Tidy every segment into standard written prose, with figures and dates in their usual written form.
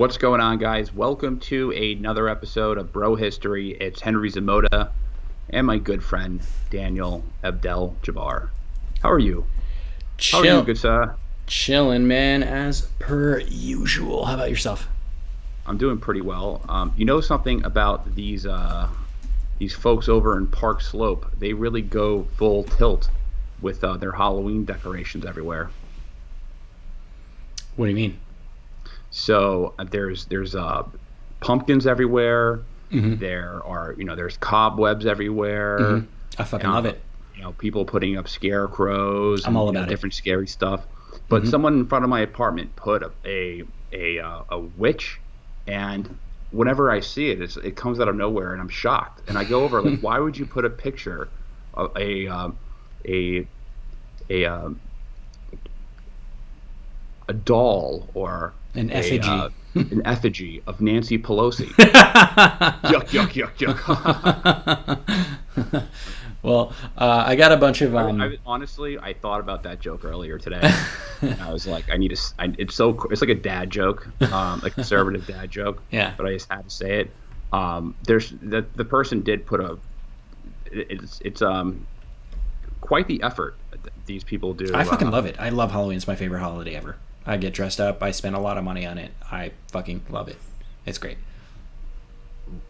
What's going on, guys? Welcome to another episode of Bro History. It's Henry Zamota and my good friend Daniel Abdel Jabbar. How are you? How are you, good sir? Chilling, man, as per usual. How about yourself? I'm doing pretty well. You know something about these folks over in Park Slope? They really go full tilt with their Halloween decorations everywhere. What do you mean? So there's pumpkins everywhere. Mm-hmm. There's cobwebs everywhere. Mm-hmm. I fucking love it. People putting up scarecrows. I'm all about different scary stuff. But someone in front of my apartment put a witch, and whenever I see it, it comes out of nowhere, and I'm shocked. And I go over like, why would you put a picture of a doll or an effigy, an effigy of Nancy Pelosi? Yuck, yuck, yuck, yuck. Well, I got a bunch of. Honestly, I thought about that joke earlier today. I was like, it's like a dad joke, a conservative dad joke. Yeah. But I just had to say it. The person did put it's quite the effort that these people do. I fucking love it. I love Halloween. It's my favorite holiday ever. I get dressed up. I spend a lot of money on it. I fucking love it. It's great.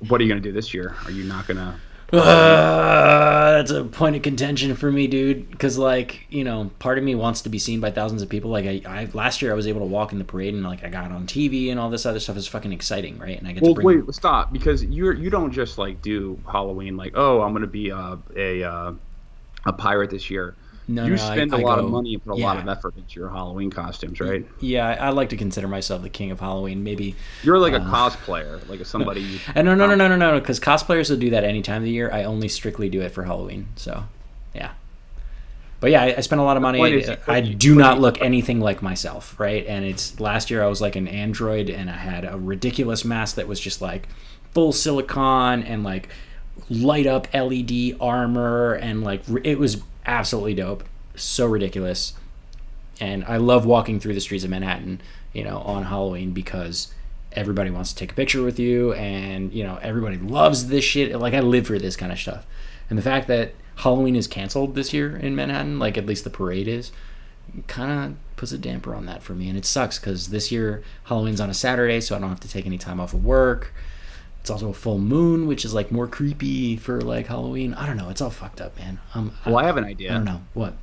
What are you gonna do this year? Are you not gonna? That's a point of contention for me, dude. Because, part of me wants to be seen by thousands of people. Like, last year I was able to walk in the parade and, I got on TV and all this other stuff. Is fucking exciting, right? And I get to bring... Wait, stop. Because you don't just, do Halloween I'm going to be a pirate this year. You spend a lot of money and put a lot of effort into your Halloween costumes, right? Yeah, I like to consider myself the king of Halloween. Maybe you're like a cosplayer, like somebody. No, because cosplayers will do that any time of the year. I only strictly do it for Halloween. So, yeah. But yeah, I spent a lot of money. I do not look anything like myself, right? And last year I was like an android, and I had a ridiculous mask that was just like full silicone and light up LED armor, and it was absolutely dope. So ridiculous. And I love walking through the streets of Manhattan, on Halloween, because everybody wants to take a picture with you, and everybody loves this shit. I live for this kind of stuff. And the fact that Halloween is canceled this year in Manhattan, at least the parade is, kind of puts a damper on that for me. And it sucks because this year Halloween's on a Saturday, so I don't have to take any time off of work. It's also a full moon, which is more creepy for Halloween. I don't know. It's all fucked up, man. I have an idea. I don't know. What?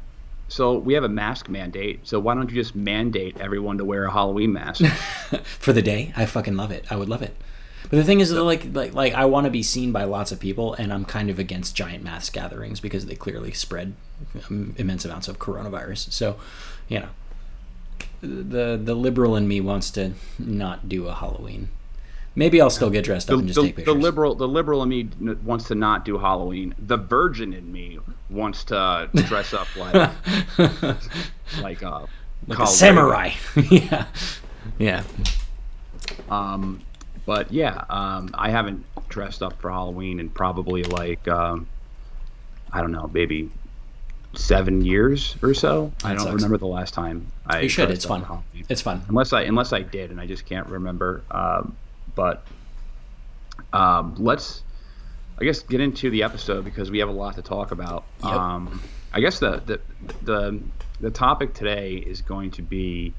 So we have a mask mandate. So why don't you just mandate everyone to wear a Halloween mask for the day? I fucking love it. I would love it. But the thing is, I want to be seen by lots of people, and I'm kind of against giant mass gatherings because they clearly spread immense amounts of coronavirus. So, the liberal in me wants to not do a Halloween. Maybe I'll still get dressed up and just take pictures. The liberal in me wants to not do Halloween. The virgin in me wants to dress up like a samurai. Yeah. But yeah, I haven't dressed up for Halloween in probably I don't know, maybe 7 years or so. I don't remember the last time I. You should. It's fun. It's fun. Unless I did, and I just can't remember. But let's, I guess, get into the episode because we have a lot to talk about. Yep. I guess the topic today is going to be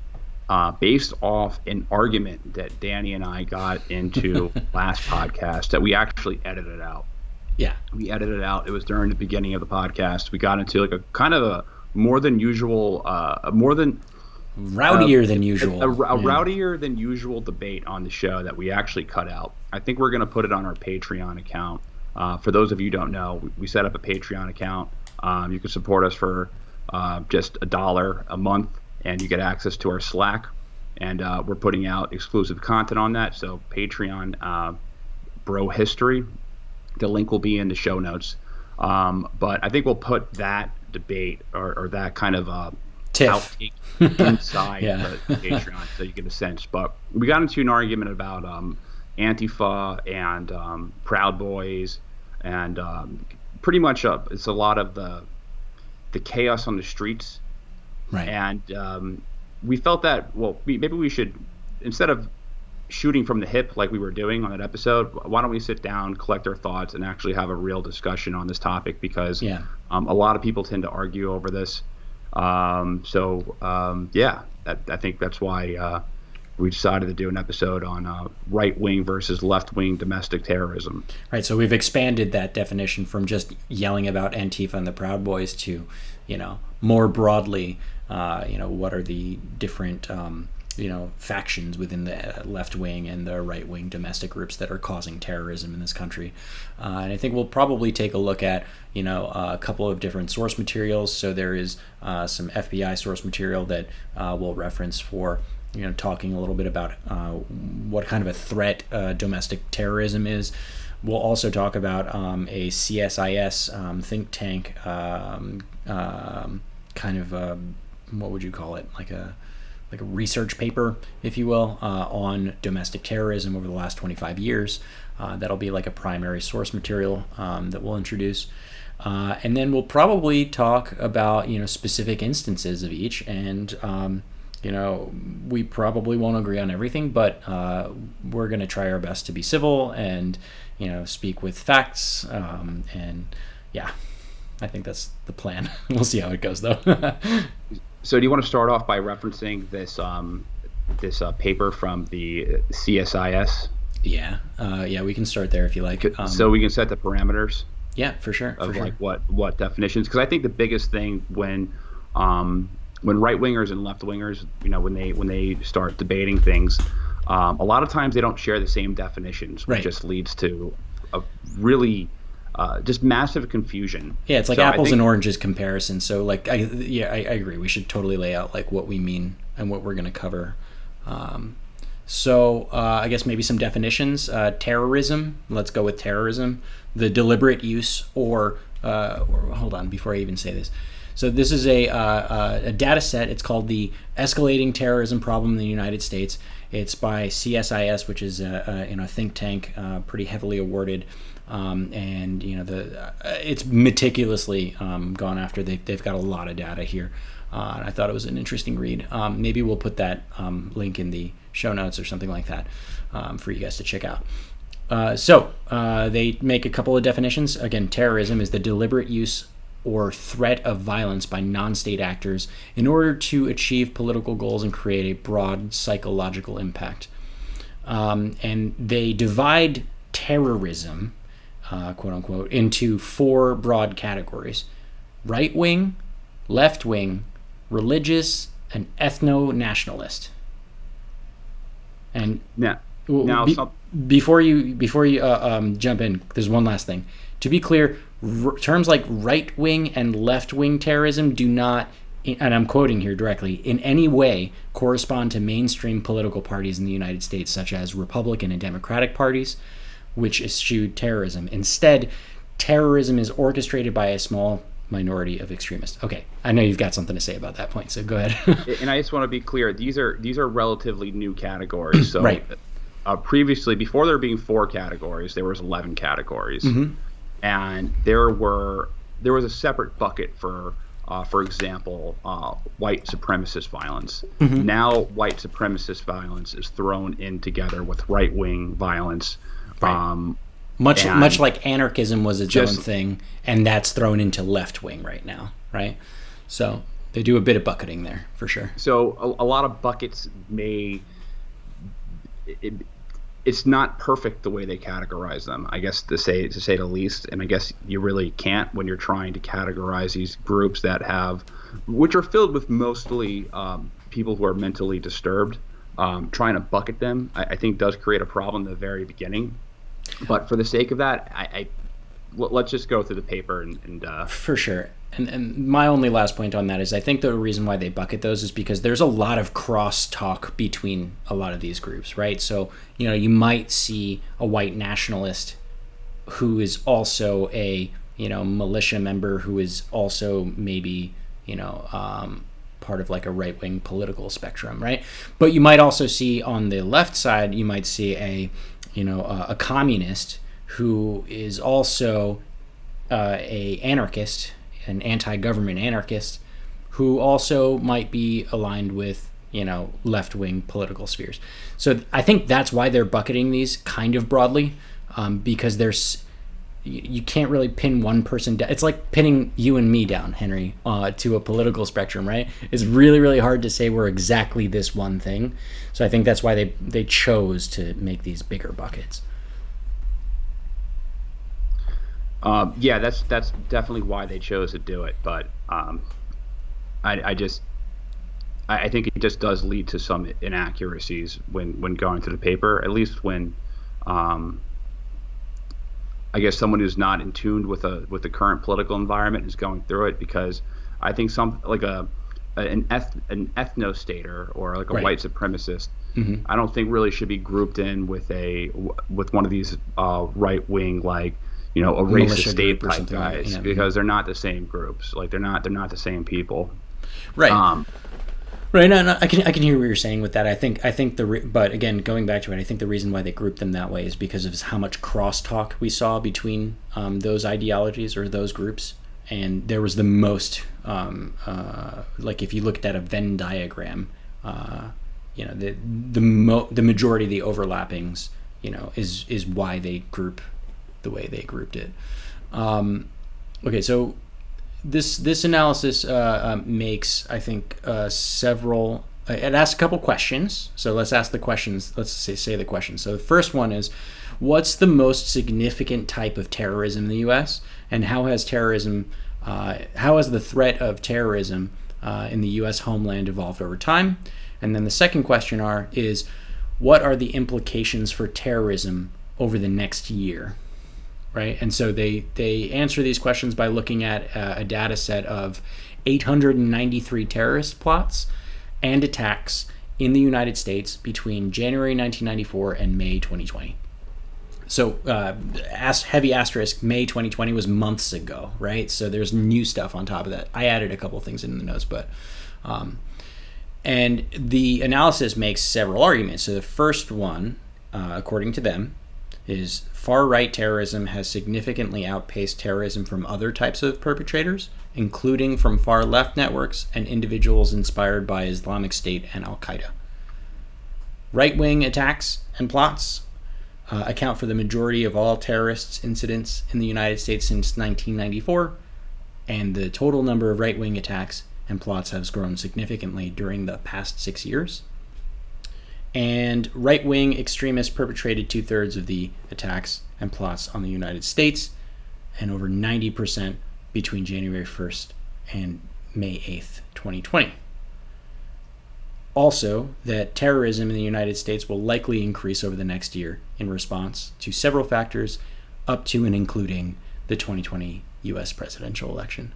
based off an argument that Danny and I got into last podcast that we actually edited out. Yeah. We edited it out. It was during the beginning of the podcast. We got into a kind of a more than usual, rowdier than usual. Rowdier than usual debate on the show that we actually cut out. I think we're going to put it on our Patreon account. For those of you who don't know, we set up a Patreon account. You can support us for just $1 a month, and you get access to our Slack. And we're putting out exclusive content on that. So Patreon, Bro History. The link will be in the show notes. But I think we'll put that debate or that kind of outtake inside the Patreon so you get a sense. But we got into an argument about Antifa and Proud Boys, and pretty much it's a lot of the chaos on the streets. Right. And we felt that, maybe we should, instead of shooting from the hip like we were doing on that episode, why don't we sit down, collect our thoughts, and actually have a real discussion on this topic? Because a lot of people tend to argue over this. I think that's why we decided to do an episode on right-wing versus left-wing domestic terrorism. Right. So we've expanded that definition from just yelling about Antifa and the Proud Boys to, more broadly, what are the different factions within the left wing and the right wing domestic groups that are causing terrorism in this country. And I think we'll probably take a look at, a couple of different source materials. So there is some FBI source material that we'll reference for, talking a little bit about what kind of a threat domestic terrorism is. We'll also talk about a CSIS think tank what would you call it? Like a research paper, if you will, on domestic terrorism over the last 25 years. That'll be like a primary source material that we'll introduce. And then we'll probably talk about, specific instances of each. And, we probably won't agree on everything, but we're going to try our best to be civil and, speak with facts. I think that's the plan. We'll see how it goes, though. So do you want to start off by referencing this paper from the CSIS? Yeah, we can start there if you like. So we can set the parameters. Yeah, for sure. Like what definitions? Because I think the biggest thing when right wingers and left wingers, when they start debating things, a lot of times they don't share the same definitions, which just leads to a really just massive confution. Yeah, it's like apples and oranges comparison. So I agree. We should totally lay out like what we mean and what we're going to cover. I guess maybe some definitions. Terrorism. Let's go with terrorism. The deliberate use or hold on before I even say this. So this is a data set. It's called the Escalating Terrorism Problem in the United States. It's by CSIS, which is a think tank, pretty heavily awarded. It's meticulously gone after. They've got a lot of data here. And I thought it was an interesting read. Maybe we'll put that link in the show notes or something like that for you guys to check out. They make a couple of definitions. Again, terrorism is the deliberate use or threat of violence by non-state actors in order to achieve political goals and create a broad psychological impact. And they divide terrorism, quote unquote, into four broad categories: right wing, left wing, religious, and ethno-nationalist. And before you jump in, there's one last thing. To be clear, terms like right wing and left wing terrorism do not, and I'm quoting here directly, in any way correspond to mainstream political parties in the United States, such as Republican and Democratic parties, which eschewed terrorism. Instead, terrorism is orchestrated by a small minority of extremists. Okay, I know you've got something to say about that point, so go ahead. And I just want to be clear: these are relatively new categories. So right. Previously, before there being 4 categories, there was 11 categories, and there was a separate bucket for example, white supremacist violence. Now, white supremacist violence is thrown in together with right-wing violence. Right. Much like anarchism was its own thing, and that's thrown into left wing right now, right? So they do a bit of bucketing there for sure. So a lot of buckets it's not perfect the way they categorize them, I guess, to say the least. And I guess you really can't when you're trying to categorize these groups which are filled with mostly people who are mentally disturbed. Trying to bucket them, I think, does create a problem in the very beginning. But for the sake of that, let's just go through the paper and for sure. And my only last point on that is I think the reason why they bucket those is because there's a lot of cross-talk between a lot of these groups, right? So, you might see a white nationalist who is also a, militia member who is also maybe, part of like a right-wing political spectrum, right? But you might also see on the left side, you might see a communist who is also a anarchist, an anti-government anarchist, who also might be aligned with left-wing political spheres. So I think that's why they're bucketing these kind of broadly, because you can't really pin one person down. It's like pinning you and me down, Henry, to a political spectrum, right? It's really, really hard to say we're exactly this one thing. So I think that's why they chose to make these bigger buckets. Yeah, that's definitely why they chose to do it. But I think it just does lead to some inaccuracies when going through the paper, at least when I guess someone who's not in tune with the current political environment is going through it, because I think some like an ethno-stater or like a Right. white supremacist, Mm-hmm. I don't think really should be grouped in with one of these right wing, like a Militia racist state group or type something like that, guys, yeah. because they're not the same groups. Like they're not the same people. Right. Right. No, I can hear what you're saying with that. I think but again, going back to it, I think the reason why they grouped them that way is because of how much crosstalk we saw between those ideologies or those groups, and there was the most like if you looked at a Venn diagram, the majority of the overlappings, is why they group the way they grouped it. Okay, so this analysis makes, I think, several. It asks a couple questions. So let's ask the questions. Let's say the questions. So the first one is, what's the most significant type of terrorism in the U.S. and how has the threat of terrorism in the U.S. homeland evolved over time? And then the second question is, what are the implications for terrorism over the next year? Right, and so they answer these questions by looking at a data set of 893 terrorist plots and attacks in the United States between January 1994 and May 2020. So heavy asterisk, May 2020 was months ago, right? So there's new stuff on top of that. I added a couple things in the notes, but and the analysis makes several arguments. So the first one, according to them, is far-right terrorism has significantly outpaced terrorism from other types of perpetrators, including from far-left networks and individuals inspired by Islamic State and Al-Qaeda. Right-wing attacks and plots account for the majority of all terrorist incidents in the United States since 1994, and the total number of right-wing attacks and plots has grown significantly during the past 6 years. And right-wing extremists perpetrated 2/3 of the attacks and plots on the United States, and over 90% between January 1st and May 8th, 2020. Also, that terrorism in the United States will likely increase over the next year in response to several factors, up to and including the 2020 U.S. presidential election.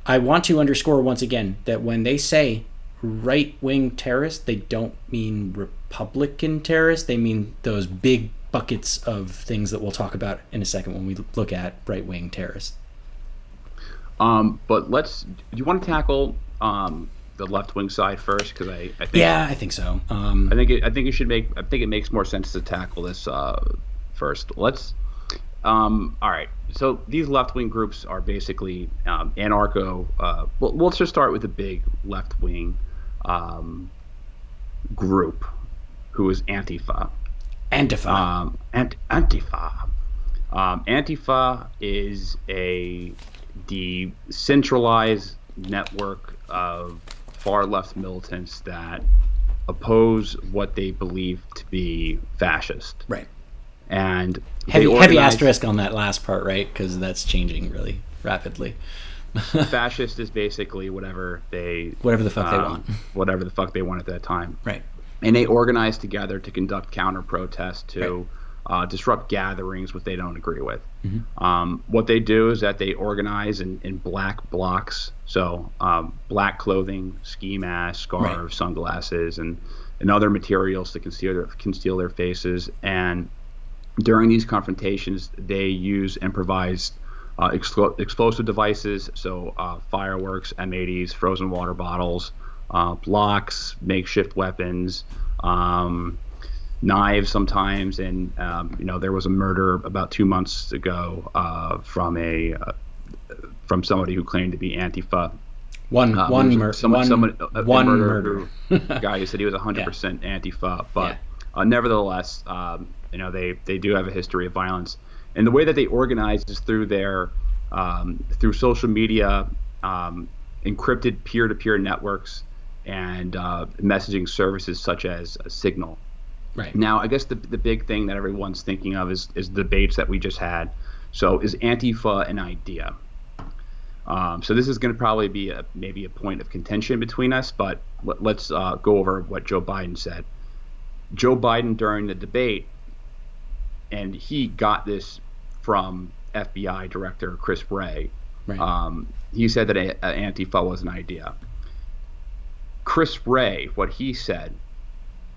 I want to underscore once again that when they say right-wing terrorists, they don't mean Republican terrorists. They mean those big buckets of things that we'll talk about in a second when we look at right-wing terrorists. But do you want to tackle the left-wing side first? Because I think, yeah, I think so. I think it makes more sense to tackle this first. All right. So these left-wing groups are basically anarcho. Well, let's just start with the big left-wing group, who is Antifa. Antifa. Antifa. Antifa is a decentralized network of far-left militants that oppose what they believe to be fascist. Right. And heavy asterisk on that last part, right? Because that's changing really rapidly. Fascist is basically whatever the fuck they want. Whatever the fuck they want at that time. Right. And they organize together to conduct counter protests to disrupt gatherings which they don't agree with. Mm-hmm. What they do is that they organize in black blocks, so black clothing, ski masks, scarves, sunglasses, and other materials to conceal their faces. And during these confrontations, they use improvised explosive devices, so fireworks, M80s, frozen water bottles, blocks, makeshift weapons, knives sometimes. And there was a murder about 2 months ago from somebody who claimed to be Antifa. One murder. Guy who said he was 100% Antifa, but nevertheless, they do have a history of violence, and the way that they organize is through their through social media, encrypted peer-to-peer networks, and messaging services such as Signal. Right. Now, I guess the big thing that everyone's thinking of is debates that we just had. So, is Antifa an idea? So this is going to probably be maybe a point of contention between us, but let's go over what Joe Biden said. Joe Biden during the debate, and he got this from FBI Director Chris Wray. Right. He said that Antifa was an idea. Chris Wray, what he said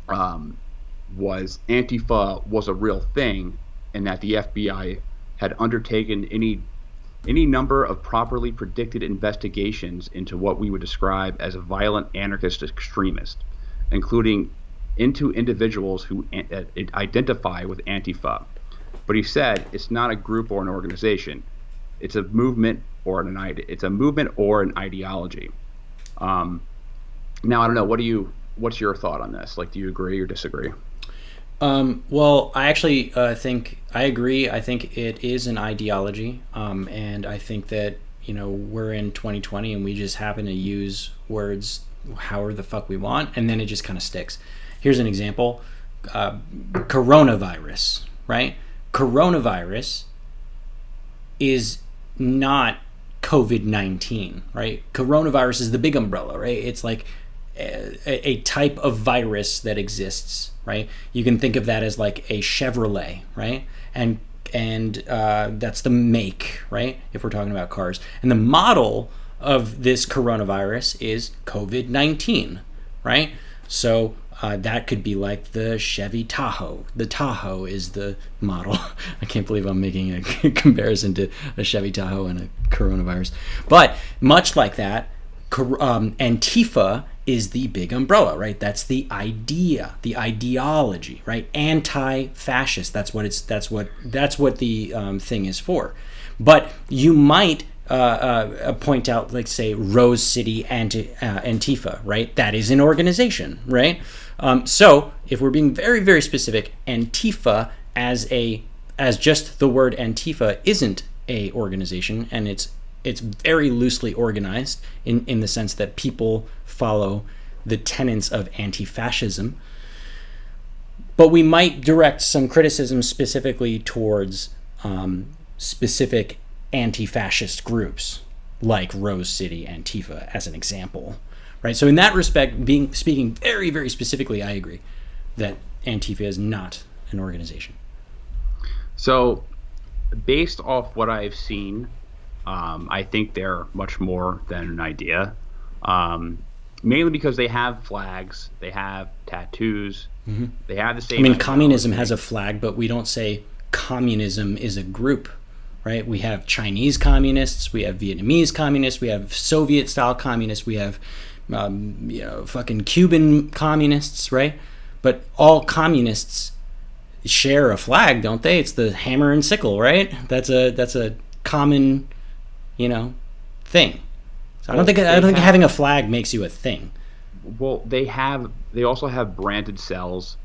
was Antifa was a real thing, and that the FBI had undertaken any number of properly predicted investigations into what we would describe as a violent anarchist extremist, including into individuals who identify with Antifa. But he said it's not a group or an organization; it's a movement or an ideology. Now I don't know. What's your thought on this? Like, do you agree or disagree? Well, I actually think I agree. I think it is an ideology, and I think that we're in 2020 and we just happen to use words however the fuck we want, and then it just kind of sticks. Here's an example: coronavirus. Right? Coronavirus is not COVID-19. Right? Coronavirus is the big umbrella. Right? It's like a type of virus that exists, right? You can think of that as like a Chevrolet, right? And that's the make, right? If we're talking about cars. And the model of this coronavirus is COVID-19, right? So that could be like the Chevy Tahoe. The Tahoe is the model. I can't believe I'm making a comparison to a Chevy Tahoe and a coronavirus. But much like that, Antifa is the big umbrella, right? That's the idea, the ideology, right? Anti-fascist. That's what the thing is for. But you might point out, like, say, Rose City Antifa, right? That is an organization, right? So if we're being very, very specific, Antifa as just the word Antifa isn't a organization, and it's very loosely organized in the sense that people follow the tenets of anti-fascism. But we might direct some criticism specifically towards specific anti-fascist groups, like Rose City Antifa, as an example. Right? So in that respect, speaking very, very specifically, I agree that Antifa is not an organization. So based off what I've seen, I think they're much more than an idea, mainly because they have flags, they have tattoos, they have the same. I mean, communism has a flag, but we don't say communism is a group, right? We have Chinese communists, we have Vietnamese communists, we have Soviet-style communists, we have fucking Cuban communists, right? But all communists share a flag, don't they? It's the hammer and sickle, right? That's a common thing. So I don't think having a flag makes you a thing. Well, they also have branded cells,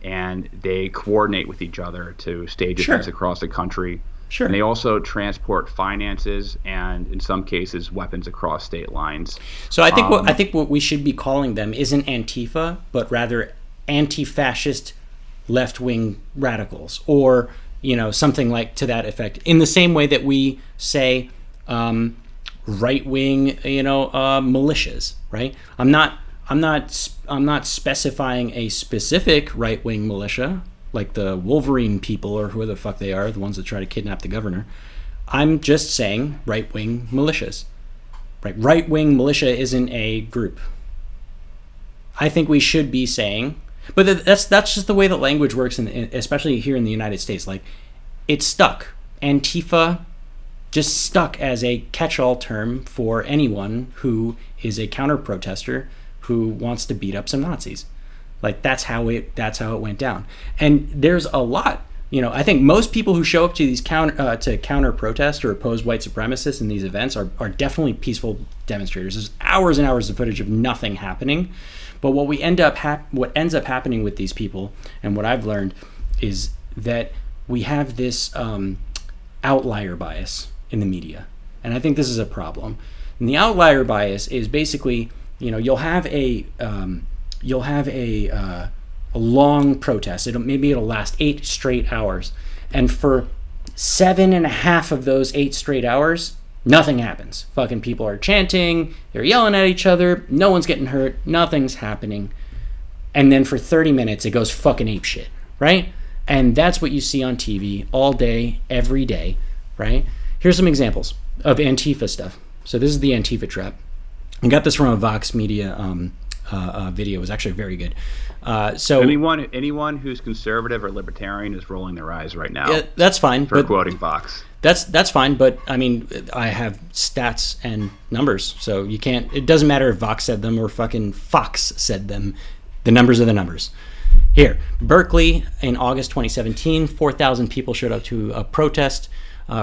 and they coordinate with each other to stage events across the country. Sure. And they also transport finances and, in some cases, weapons across state lines. So I think what we should be calling them isn't Antifa, but rather anti-fascist left-wing radicals, or something like to that effect. In the same way that we say right-wing, militias, right? I'm not specifying a specific right-wing militia, like the Wolverine people or who the fuck they are, the ones that try to kidnap the governor. I'm just saying right-wing militias. Right? Right-wing militia isn't a group. I think we should be saying, but that's just the way that language works, especially here in the United States. Like, it's stuck. Antifa just stuck as a catch-all term for anyone who is a counter-protester who wants to beat up some Nazis. Like, that's how it went down. And there's a lot I think most people who show up to these counter protest or oppose white supremacists in these events are definitely peaceful demonstrators. There's hours and hours of footage of nothing happening, but what ends up happening with these people, and what I've learned, is that we have this outlier bias in the media, and I think this is a problem. And the outlier bias is basically, you'll have a long protest. It'll last 8 straight hours, and for 7.5 of those 8 straight hours, nothing happens. Fucking people are chanting, they're yelling at each other, no one's getting hurt, nothing's happening. And then for 30 minutes, it goes fucking apeshit, right? And that's what you see on TV all day, every day, right? Here's some examples of Antifa stuff. So this is the Antifa trap. I got this from a Vox Media video. It was actually very good. So anyone who's conservative or libertarian is rolling their eyes right now. Yeah, that's fine. For quoting Vox. That's fine, but I mean, I have stats and numbers, so you can't. It doesn't matter if Vox said them or fucking Fox said them. The numbers are the numbers. Here, Berkeley in August 2017, 4,000 people showed up to a protest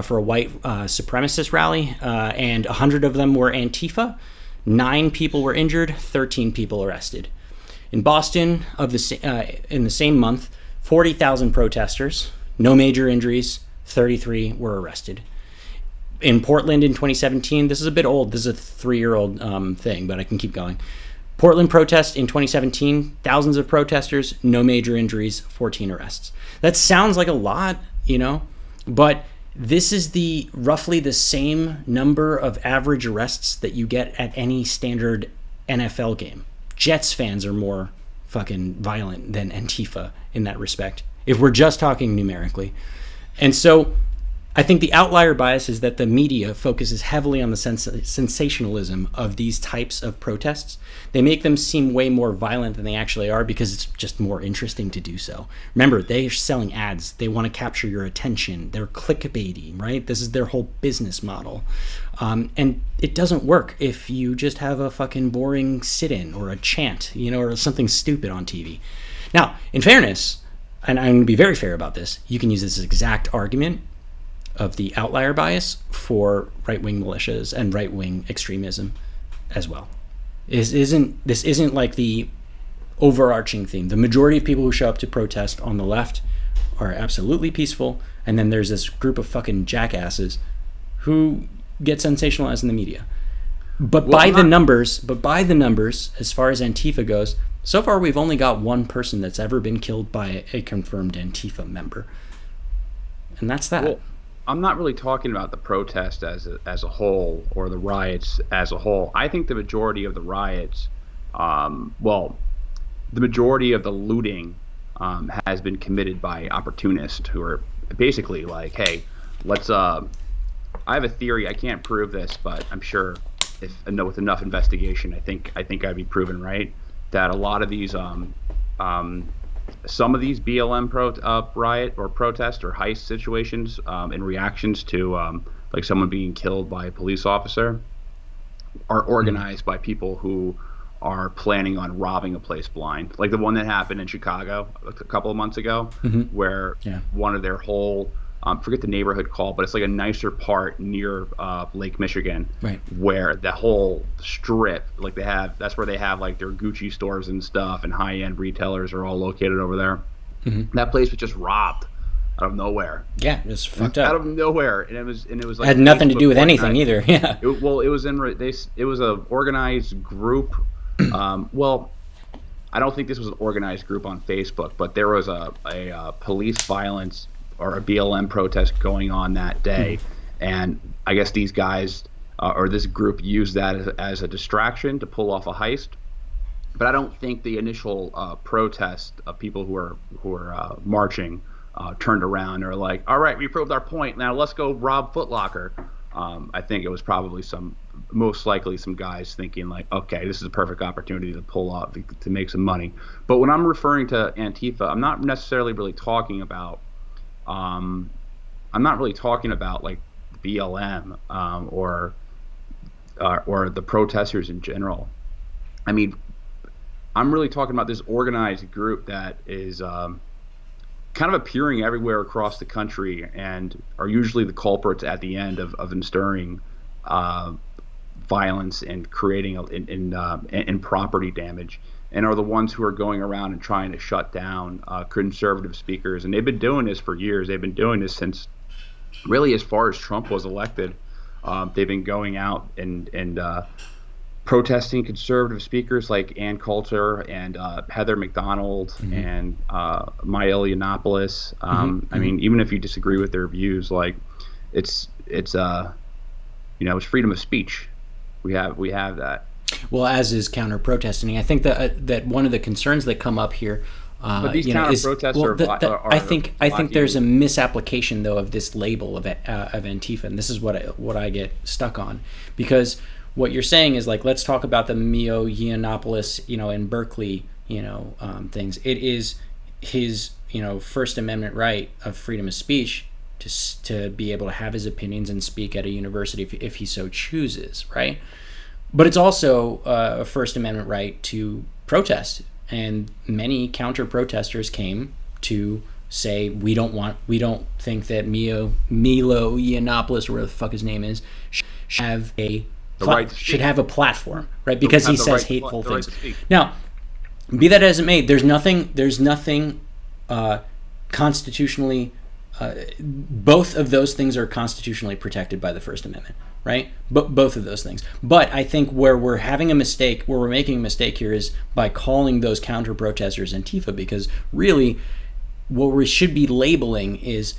for a white supremacist rally, and 100 of them were Antifa. 9 people were injured, 13 people arrested. In Boston, in the same month, 40,000 protesters, no major injuries, 33 were arrested. In Portland in 2017, this is a bit old, this is a 3-year-old thing, but I can keep going. Portland protest in 2017, thousands of protesters, no major injuries, 14 arrests. That sounds like a lot, but this is roughly the same number of average arrests that you get at any standard NFL game. Jets fans are more fucking violent than Antifa in that respect, if we're just talking numerically. And so I think the outlier bias is that the media focuses heavily on the sensationalism of these types of protests. They make them seem way more violent than they actually are because it's just more interesting to do so. Remember, they're selling ads. They want to capture your attention. They're clickbaity, right? This is their whole business model. And it doesn't work if you just have a fucking boring sit-in or a chant, or something stupid on TV. Now, in fairness, and I'm going to be very fair about this, you can use this exact argument of the outlier bias for right-wing militias and right-wing extremism as well. This isn't like the overarching theme. The majority of people who show up to protest on the left are absolutely peaceful, and then there's this group of fucking jackasses who get sensationalized in the media. But by the numbers, as far as Antifa goes, so far we've only got one person that's ever been killed by a confirmed Antifa member, and that's that. Well, I'm not really talking about the protest as a whole or the riots as a whole. I think the majority of the riots, the majority of the looting has been committed by opportunists who are basically like, hey, let's. I have a theory. I can't prove this, but I'm sure with enough investigation, I think I'd be proven right that a lot of these some of these BLM riot or protest or heist situations in reactions to like someone being killed by a police officer are organized by people who are planning on robbing a place blind, like the one that happened in Chicago a couple of months ago, where one of their whole forget the neighborhood called, but it's like a nicer part near Lake Michigan, right, where the whole strip, like that's where they have like their Gucci stores and stuff, and high-end retailers are all located over there. That place was just robbed out of nowhere. Yeah, it was fucked up. Out of nowhere, and it was like had nothing to do with anything either. Yeah. It was a organized group. I don't think this was an organized group on Facebook, but there was a police violence or a BLM protest going on that day, and I guess these guys or this group used that as a distraction to pull off a heist. But I don't think the initial protest of people who were marching turned around and are like, all right, we proved our point, now let's go rob Foot Locker. I think it was probably most likely some guys thinking like, okay, this is a perfect opportunity to pull off, to make some money. But when I'm referring to Antifa, I'm not necessarily really talking about like BLM or the protesters in general. I mean, I'm really talking about this organized group that is kind of appearing everywhere across the country and are usually the culprits at the end of instilling violence and creating in property damage, and are the ones who are going around and trying to shut down conservative speakers. And they've been doing this for years. They've been doing this since really as far as Trump was elected. They've been going out and protesting conservative speakers like Ann Coulter and Heather McDonald and Maya Yiannopoulos. I mean, even if you disagree with their views, like it's freedom of speech. We have that. Well, as is counter protesting. I think that one of the concerns that come up here. But these counter-protests I think there's a misapplication though of this label of Antifa, and this is what I get stuck on, because what you're saying is like, let's talk about the Maya Yiannopoulos, in Berkeley, things. It is his, First Amendment right of freedom of speech to be able to have his opinions and speak at a university if he so chooses, right? But it's also a First Amendment right to protest. And many counter-protesters came to say, we don't think that Milo Yiannopoulos, or whatever the fuck his name is, should have a platform, right? Because he says hateful things. Now, be that as it may, there's nothing constitutionally. Both of those things are constitutionally protected by the First Amendment, right? Both of those things. But I think where we're making a mistake here is by calling those counter-protesters Antifa, because really what we should be labeling is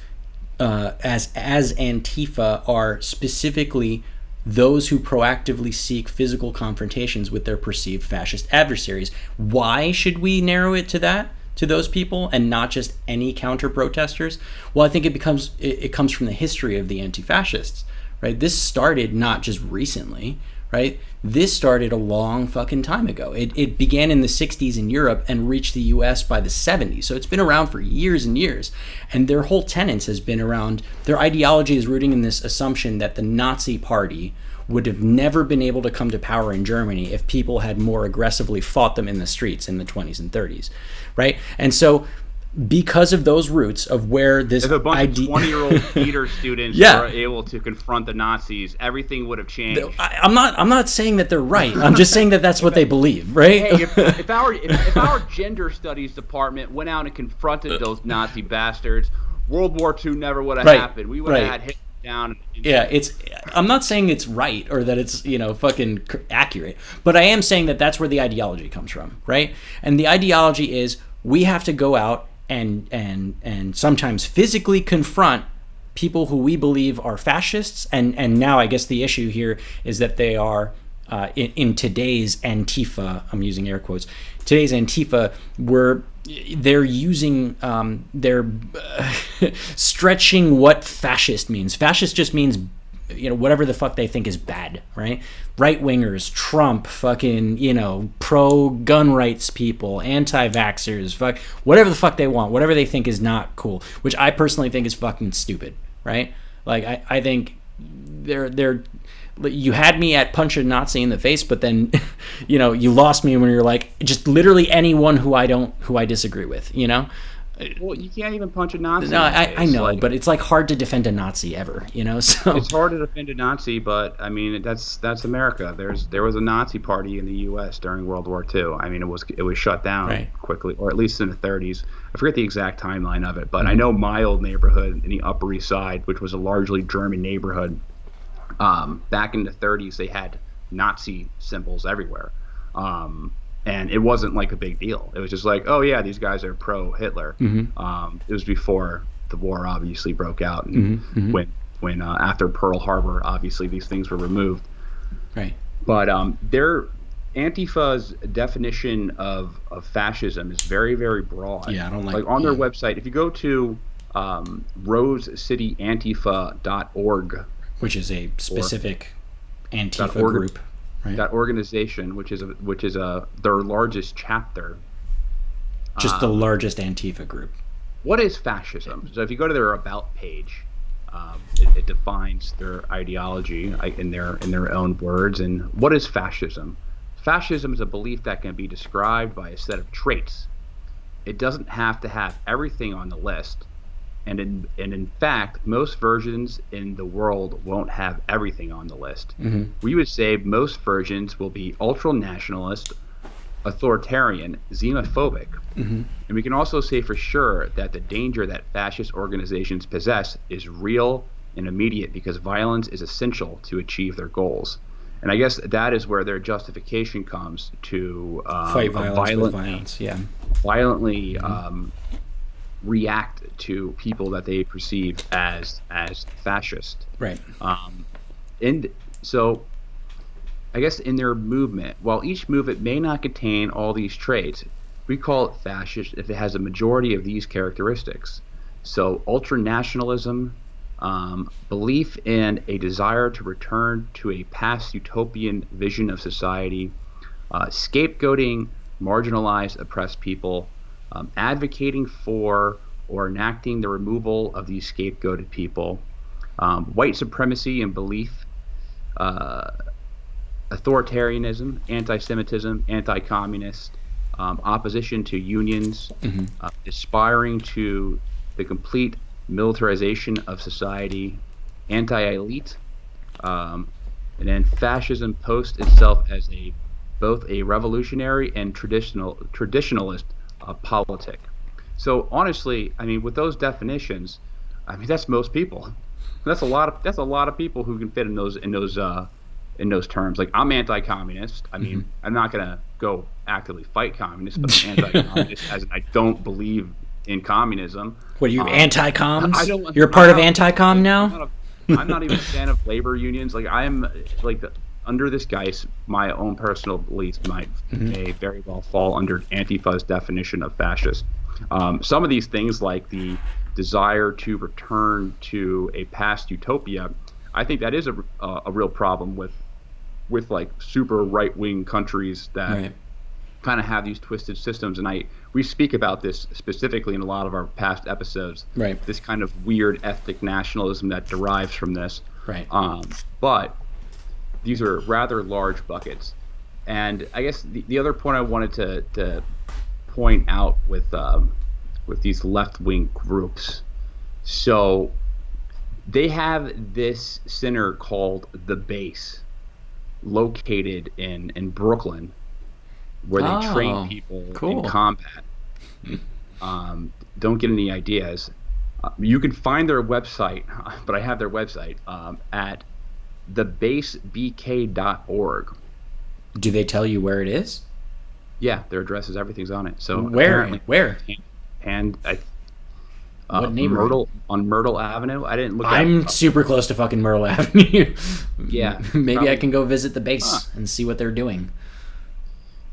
as Antifa are specifically those who proactively seek physical confrontations with their perceived fascist adversaries. Why should we narrow it to those people and not just any counter-protesters? Well, I think it comes from the history of the anti-fascists, right? This started not just recently, right? This started a long fucking time ago. It began in the 60s in Europe and reached the US by the 70s. So it's been around for years and years. And their whole tenets has been around, their ideology is rooting in this assumption that the Nazi Party would have never been able to come to power in Germany if people had more aggressively fought them in the streets in the 20s and 30s, right? And so because of those roots of where this if a bunch of 20-year-old theater students were able to confront the Nazis, everything would have changed. I'm not saying that they're right. I'm just saying that that's what they believe, right? Hey, if our gender studies department went out and confronted those Nazi bastards, World War II never would have happened. We would have had Hitler down. I'm not saying it's right or that it's fucking accurate, but I am saying that that's where the ideology comes from, right? And the ideology is we have to go out and sometimes physically confront people who we believe are fascists, and now I guess the issue here is that they are in today's Antifa, I'm using air quotes, today's Antifa, they're using they're stretching what fascist means. Fascist just means whatever the fuck they think is bad, right? Right-wingers, Trump, fucking, pro-gun rights people, anti-vaxxers, fuck, whatever the fuck they want, whatever they think is not cool, which I personally think is fucking stupid, right? Like, I think they're you had me at punch a Nazi in the face, but then, you lost me when you're like, just literally anyone who I disagree with, Well, you can't even punch a Nazi. No, I know, but it's like hard to defend a Nazi ever, So it's hard to defend a Nazi, but I mean that's America. There was a Nazi party in the U.S. during World War II. I mean it was shut down quickly, or at least in the 30s. I forget the exact timeline of it, but I know my old neighborhood in the Upper East Side, which was a largely German neighborhood, back in the 30s, they had Nazi symbols everywhere. And it wasn't like a big deal. It was just like, oh yeah, these guys are pro-Hitler. It was before the war obviously broke out, and when after Pearl Harbor, obviously these things were removed. Right. But their Antifa's definition of fascism is very, very broad. Yeah, I don't like on their website. If you go to rosecityantifa.org, which is a specific Antifa group. Right. That organization, which is their largest chapter, just the largest Antifa group. What is fascism? So if you go to their about page, it defines their ideology in their own words. And what is fascism? Fascism is a belief that can be described by a set of traits it doesn't have to have everything on the list. And in fact, most versions in the world won't have everything on the list. Mm-hmm. We would say most versions will be ultra nationalist, authoritarian, xenophobic. Mm-hmm. And we can also say for sure that the danger that fascist organizations possess is real and immediate because violence is essential to achieve their goals. And I guess that is where their justification comes to Fight violence with violence. Yeah. violently react to people that they perceive as fascist. Right. And so I guess in their movement, while each movement may not contain all these traits, we call it fascist if it has a majority of these characteristics. So ultranationalism, belief in a desire to return to a past utopian vision of society, scapegoating marginalized, oppressed people, advocating for or enacting the removal of these scapegoated people, white supremacy and belief, authoritarianism, anti-Semitism, anti-communist, opposition to unions, Mm-hmm. aspiring to the complete militarization of society, anti-elite, and then fascism posts itself as both a revolutionary and traditionalist politic. So honestly, I mean, with those definitions, I mean that's most people. That's a lot of people who can fit in those terms. Like I'm anti-communist. I mean, I'm not gonna go actively fight communists, but I'm anti-communist as in I don't believe in communism. What are you, anti-coms? I don't. You're a part of anti-com now? I'm not even a fan of labor unions. Like I am, under this guise, my own personal beliefs may very well fall under Antifa's definition of fascist. Some of these things, like the desire to return to a past utopia, I think that is a real problem with like super right-wing countries that kind of have these twisted systems. And we speak about this specifically in a lot of our past episodes. Right. This kind of weird ethnic nationalism that derives from this. Right. But these are rather large buckets. And I guess the other point I wanted to point out with these left-wing groups, so they have this center called the Base, located in Brooklyn, where they train people in combat. Don't get any ideas. You can find their website, but I have their website at thebasebk.org. Do they tell you where it is? Yeah, their addresses, everything's on it. So where? And what neighborhood? On Myrtle Avenue. I didn't look. I'm super close to fucking Myrtle Avenue. Yeah, maybe probably. I can go visit the base and see what they're doing.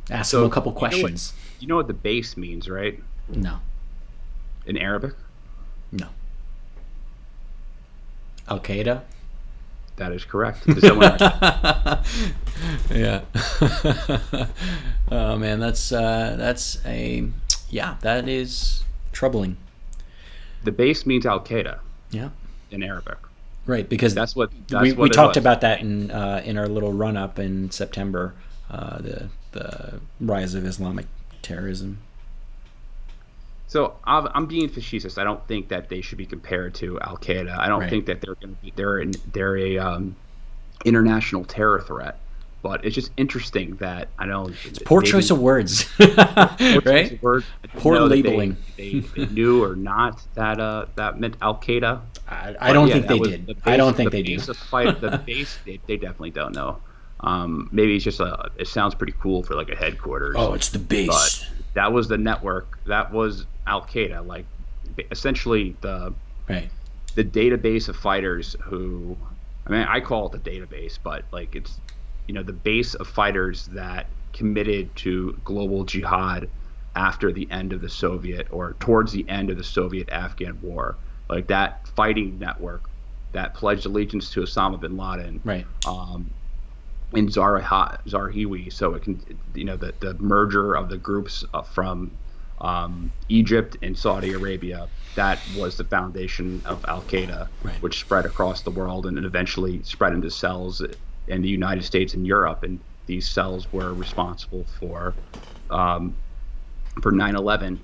Ask them a couple questions. You know what the base means, right? No. In Arabic? No. Al Qaeda. That is correct. Does someone Yeah. Oh man, that is troubling. The base means Al Qaeda. Yeah. In Arabic. Right, because we talked about that in our little run up in September, the rise of Islamic terrorism. So I'm being facetious. I don't think that they should be compared to Al Qaeda. I don't think that they're a international terror threat. But it's just interesting that I know it's poor choice of words, right? Poor labeling. They knew or not that meant Al Qaeda. I don't think they did. I don't think they do. The base, they definitely don't know. Maybe it's just it sounds pretty cool for like a headquarters. Oh, it's the base. But that was the network. That was Al Qaeda. Like essentially the database of fighters who, I mean, I call it the database, but like it's, the base of fighters that committed to global jihad after the end of the Soviet, or towards the end of the Soviet-Afghan war. Like that fighting network that pledged allegiance to Osama bin Laden. Right. And Zarhiwi, so it can, the merger of the groups from Egypt and Saudi Arabia, that was the foundation of Al Qaeda, which spread across the world and eventually spread into cells in the United States and Europe. And these cells were responsible for 9/11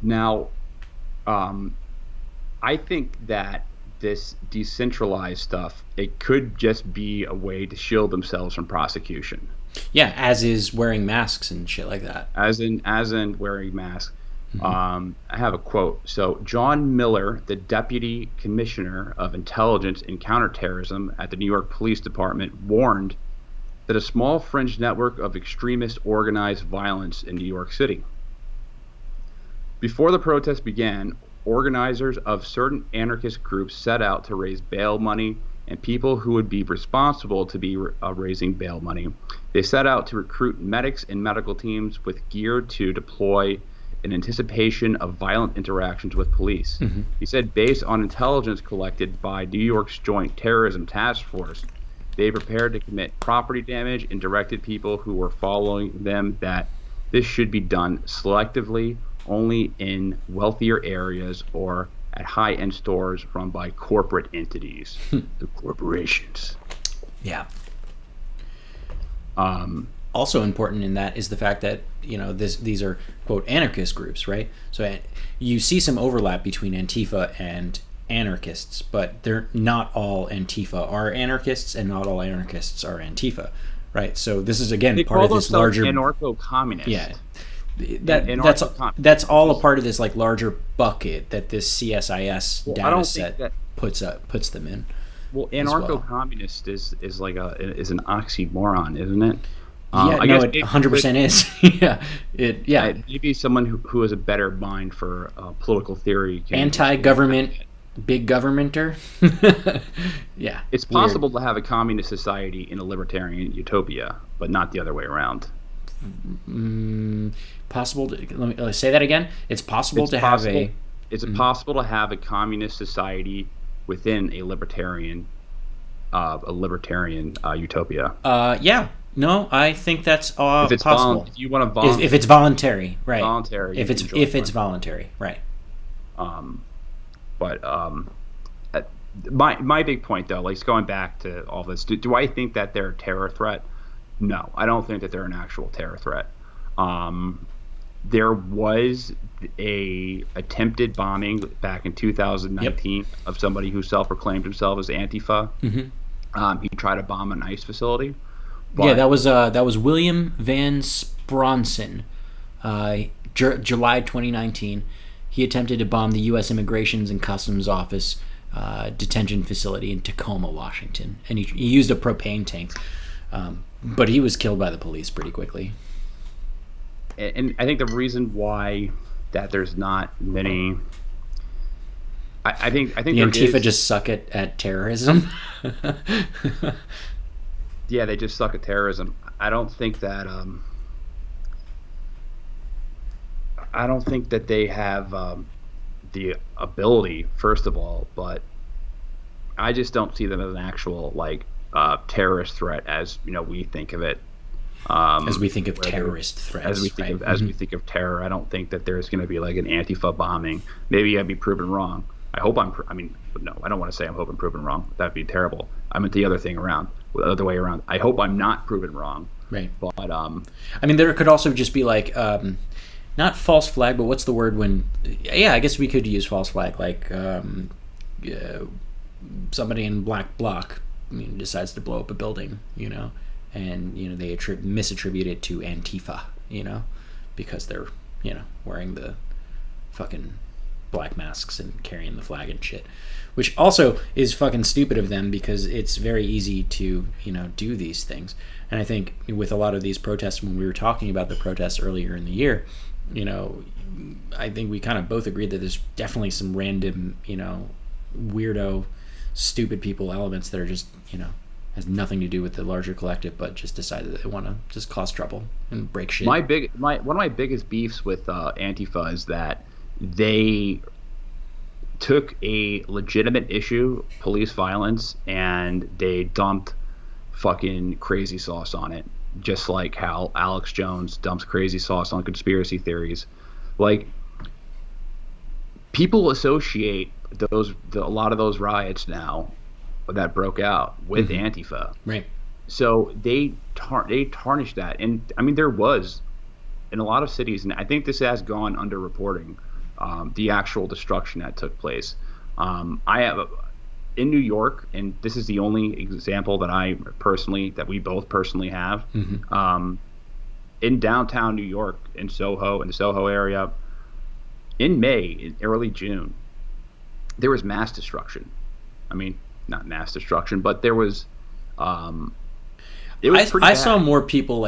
Now, um, I think that this decentralized stuff, it could just be a way to shield themselves from prosecution. Yeah, as is wearing masks and shit like that. As in wearing masks. I have a quote. So John Miller, the Deputy Commissioner of Intelligence and Counterterrorism at the New York Police Department, warned that a small fringe network of extremist organized violence in New York City. Before the protest began, organizers of certain anarchist groups set out to raise bail money and people who would be responsible to be raising bail money. They set out to recruit medics and medical teams with gear to deploy in anticipation of violent interactions with police. He said, based on intelligence collected by New York's Joint Terrorism Task Force, they prepared to commit property damage and directed people who were following them that this should be done selectively, only in wealthier areas or at high-end stores run by corporate entities, the corporations. Yeah. Also important in that is the fact that, you know, these are, quote, anarchist groups, right? So you see some overlap between Antifa and anarchists, but they're not all Antifa are anarchists, and not all anarchists are Antifa, right? So this is, again, They part of this larger anarcho-communist. Yeah. That's all a part of this like larger bucket that this CSIS data set puts them in. Well, anarcho-communist is like is an oxymoron, isn't it? I guess it 100% is. Maybe someone who has a better mind for political theory. Anti-government, big governmenter. Yeah. It's possible to have a communist society in a libertarian utopia, but not the other way around. Possible to, let me say that again. It's possible to have a communist society within a libertarian utopia. Yeah. No, I think that's possible. If you want to if it's voluntary, right? Voluntary. If it's voluntary, right? My big point though, like going back to all this, do I think that they're a terror threat? No, I don't think that they're an actual terror threat. There was a attempted bombing back in 2019 of somebody who self-proclaimed himself as Antifa. He tried to bomb an ICE facility. Yeah, that was William Van Spronson, July 2019. He attempted to bomb the U.S. Immigrations and Customs Office detention facility in Tacoma, Washington, and he used a propane tank. But he was killed by the police pretty quickly. And I think the reason why that there's not many, I think the Antifa just suck at terrorism. Yeah, they just suck at terrorism. I don't think that they have the ability, first of all, but I just don't see them as an actual like terrorist threat as we think of it. As we think of terrorist threats, as we think of terror, I don't think that there's going to be like an Antifa bombing. Maybe I'd be proven wrong. I hope no, I don't want to say I'm hoping proven wrong. That'd be terrible. I meant the other way around. I hope I'm not proven wrong. Right. But there could also just be like not false flag, but what's the word when? Yeah, I guess we could use false flag, like somebody in black bloc decides to blow up a building, and they misattribute it to Antifa, because they're wearing the fucking black masks and carrying the flag and shit, which also is fucking stupid of them because it's very easy to do these things. And I think with a lot of these protests, when we were talking about the protests earlier in the year, I think we kind of both agreed that there's definitely some random weirdo stupid people elements that are just has nothing to do with the larger collective, but just decided that they want to just cause trouble and break shit. One of my biggest beefs with Antifa is that they took a legitimate issue, police violence, and they dumped fucking crazy sauce on it, just like how Alex Jones dumps crazy sauce on conspiracy theories. Like, people associate a lot of those riots now that broke out with Antifa, right? So they tarnished that, and there was in a lot of cities, and I think this has gone underreporting, the actual destruction that took place. I have in New York, and this is the only example that we both personally have. In downtown New York, in the Soho area, in May, in early June, there was mass destruction. I mean, not mass destruction, but there was. It was pretty I bad. saw more people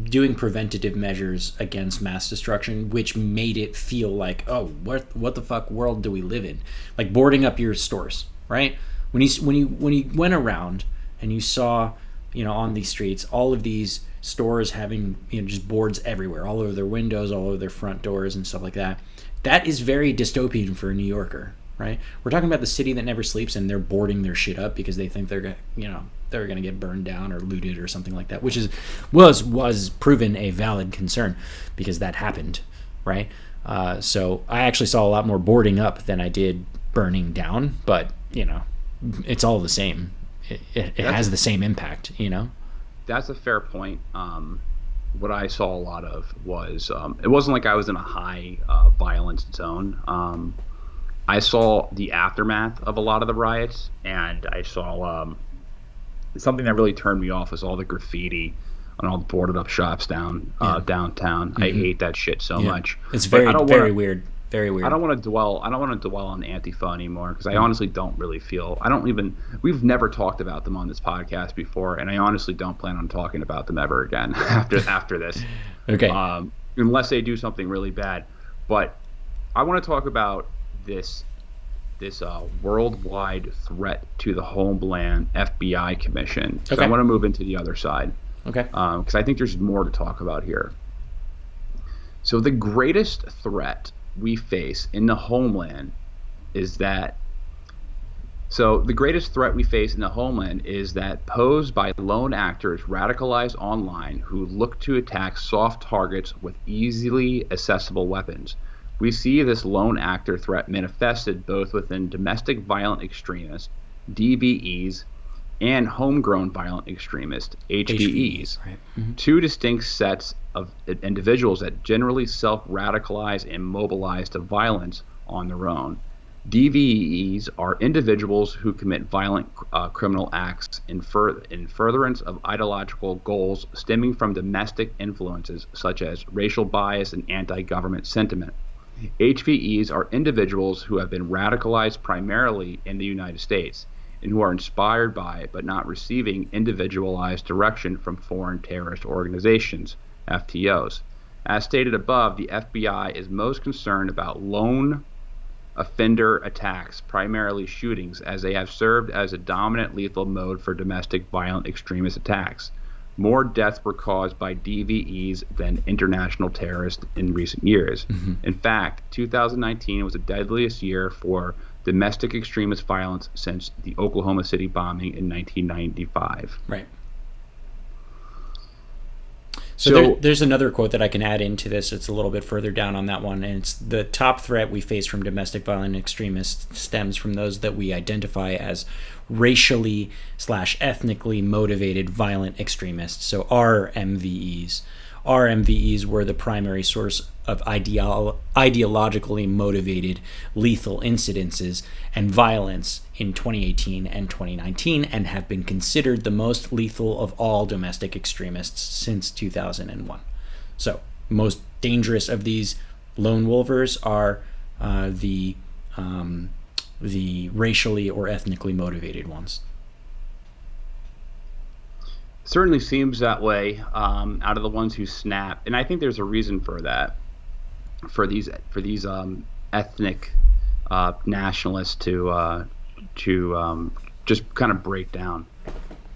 doing preventative measures against mass destruction, which made it feel like, oh, what the fuck world do we live in? Like boarding up your stores, right? When you went around and you saw, on these streets, all of these stores having just boards everywhere, all over their windows, all over their front doors, and stuff like that. That is very dystopian for a New Yorker, right? We're talking about the city that never sleeps, and they're boarding their shit up because they think they're gonna get burned down or looted or something like that, which was proven a valid concern because that happened, right? So I actually saw a lot more boarding up than I did burning down, but it's all the same. It has the same impact, That's a fair point. What I saw a lot of was it wasn't like I was in a high violence zone. I saw the aftermath of a lot of the riots, and I saw something that really turned me off was all the graffiti on all the boarded up shops downtown. I hate that shit so much. It's very weird. Very weird. I don't want to dwell on Antifa anymore because I honestly don't really feel. We've never talked about them on this podcast before, and I honestly don't plan on talking about them ever again after this. Okay. Unless they do something really bad. But I want to talk about this worldwide threat to the Homeland FBI Commission. So I want to move into the other side. Okay. Because I think there's more to talk about here. So the greatest threat we face in the homeland is that posed by lone actors radicalized online who look to attack soft targets with easily accessible weapons. We see this lone actor threat manifested both within domestic violent extremists, DVEs, and homegrown violent extremists, HVEs, right. Mm-hmm. Two distinct sets of individuals that generally self-radicalize and mobilize to violence on their own. DVEs are individuals who commit violent criminal acts in furtherance of ideological goals stemming from domestic influences such as racial bias and anti-government sentiment. HVEs are individuals who have been radicalized primarily in the United States and who are inspired by but not receiving individualized direction from foreign terrorist organizations, FTOs. As stated above, the FBI is most concerned about lone offender attacks, primarily shootings, as they have served as a dominant lethal mode for domestic violent extremist attacks. More deaths were caused by DVEs than international terrorists in recent years. Mm-hmm. In fact, 2019 was the deadliest year for domestic extremist violence since the Oklahoma City bombing in 1995. Right. So there's another quote that I can add into this. It's a little bit further down on that one, and it's the top threat we face from domestic violent extremists stems from those that we identify as racially / ethnically motivated violent extremists, so RMVEs. RMVEs were the primary source of ideologically motivated lethal incidences and violence in 2018 and 2019 and have been considered the most lethal of all domestic extremists since 2001. So, most dangerous of these lone wolvers are the racially or ethnically motivated ones. Certainly seems that way out of the ones who snap, and I think there's a reason for that. For these ethnic nationalists to just kind of break down.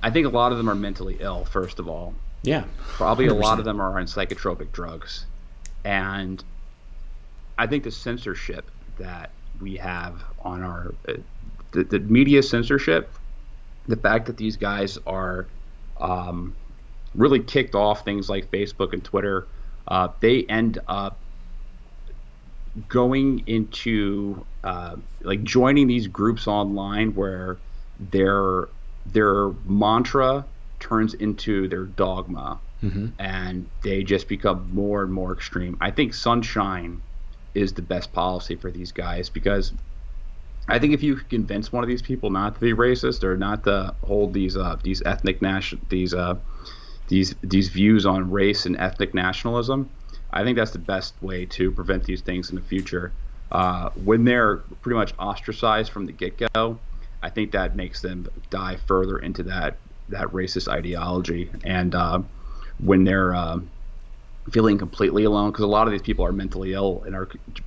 I think a lot of them are mentally ill. First of all, yeah, probably 100%. A lot of them are on psychotropic drugs, and I think the censorship that we have on our the media censorship, the fact that these guys are really kicked off things like Facebook and Twitter, they end up going into like joining these groups online where their mantra turns into their dogma, mm-hmm. and they just become more and more extreme. I think Sunshine is the best policy for these guys, because I think if you convince one of these people not to be racist or not to hold these ethnic these views on race and ethnic nationalism, I think that's the best way to prevent these things in the future. When they're pretty much ostracized from the get-go, I think that makes them dive further into that racist ideology. And when they're feeling completely alone, because a lot of these people are mentally ill and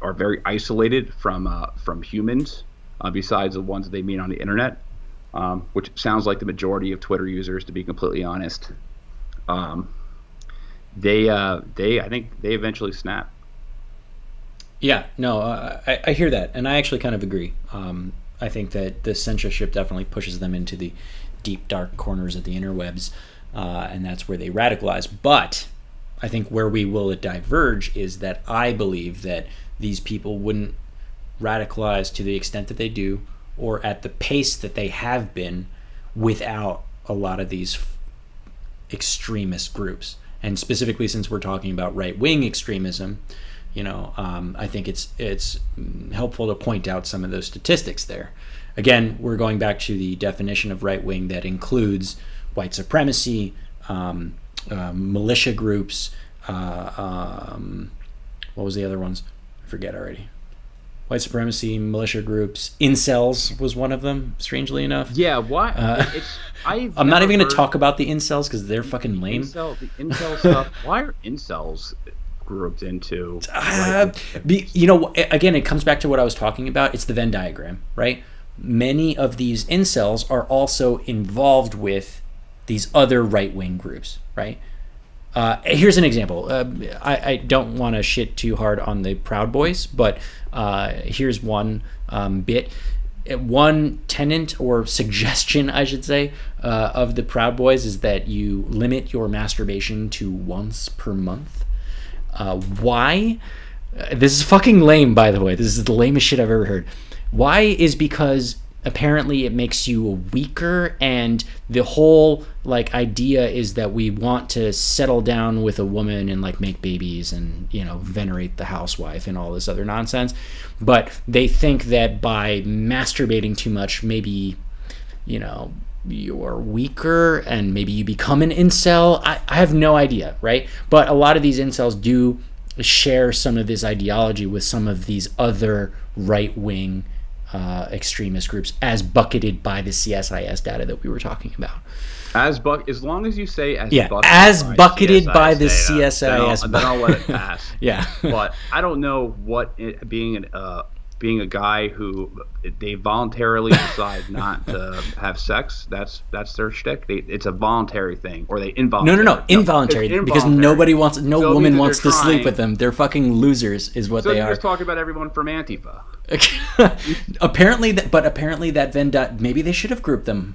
are very isolated from humans, besides the ones that they meet on the internet, which sounds like the majority of Twitter users, to be completely honest. I think they eventually snap. Yeah, no, I hear that, and I actually kind of agree. I think that the censorship definitely pushes them into the deep, dark corners of the interwebs, and that's where they radicalize. But I think where we will diverge is that I believe that these people wouldn't radicalize to the extent that they do, or at the pace that they have been, without a lot of these extremist groups. And specifically, since we're talking about right-wing extremism, I think it's helpful to point out some of those statistics there. Again, we're going back to the definition of right-wing that includes white supremacy, militia groups. What was the other ones? I forget already. White supremacy, militia groups, incels was one of them. Strangely enough. Yeah. Why? I'm not even going to talk about the incels because they're fucking lame. The incel stuff. Why are incels grouped into? Again, it comes back to what I was talking about. It's the Venn diagram, right? Many of these incels are also involved with these other right-wing groups, right? Here's an example. I don't want to shit too hard on the Proud Boys, but here's one bit. One tenant or suggestion, I should say, of the Proud Boys is that you limit your masturbation to once per month. Why? This is fucking lame, by the way. This is the lamest shit I've ever heard. Why is because apparently it makes you weaker, and the whole idea is that we want to settle down with a woman and make babies and venerate the housewife and all this other nonsense. But they think that by masturbating too much, maybe you're weaker and maybe you become an incel. I have no idea, right? But a lot of these incels do share some of this ideology with some of these other right-wing extremist groups, as bucketed by the CSIS data that we were talking about. As long as you say bucketed by the CSIS, then I'll let it pass. Yeah. But I don't know what being a guy who they voluntarily decide not to have sex. That's their shtick. It's a voluntary thing, or they involuntary. No, involuntary. Because nobody wants, woman wants to sleep with them. They're fucking losers, is what they are. So you're just talking about everyone from Antifa. apparently that Venn maybe they should have grouped them,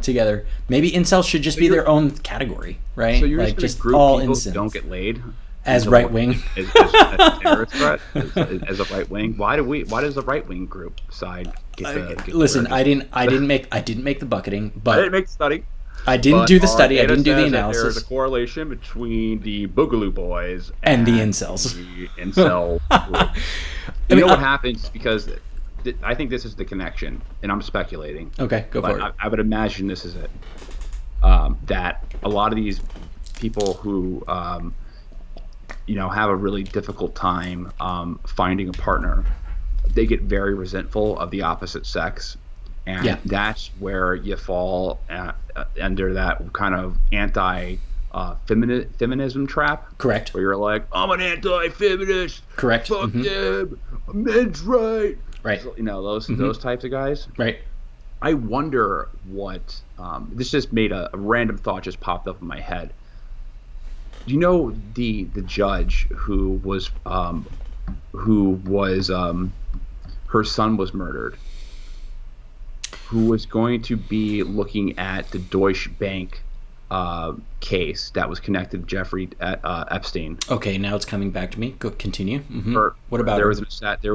together. Maybe incels should just be their own category, right? So you're just group all people who don't get laid as right wing, as a terrorist threat, as a right wing. Why does the right wing group side get listen? I didn't make the bucketing, but I didn't make the study. I didn't do the study. I didn't do the analysis. There's a correlation between the Boogaloo Boys and the incels. The incel group. You know what happens? Because I think this is the connection, and I'm speculating. Okay, go for it. I would imagine this is it. That a lot of these people who have a really difficult time finding a partner, they get very resentful of the opposite sex. And that's where you fall under that kind of feminism trap. Correct. Where you're like, I'm an anti-feminist. Correct. Fuck them. Men's right. Right. So, those types of guys. Right. I wonder what. This just made a random thought just popped up in my head. Do you know the judge who was her son was murdered, who was going to be looking at the Deutsche Bank case that was connected to Jeffrey Epstein? Okay, now it's coming back to me. Go continue. Mm-hmm. What about there was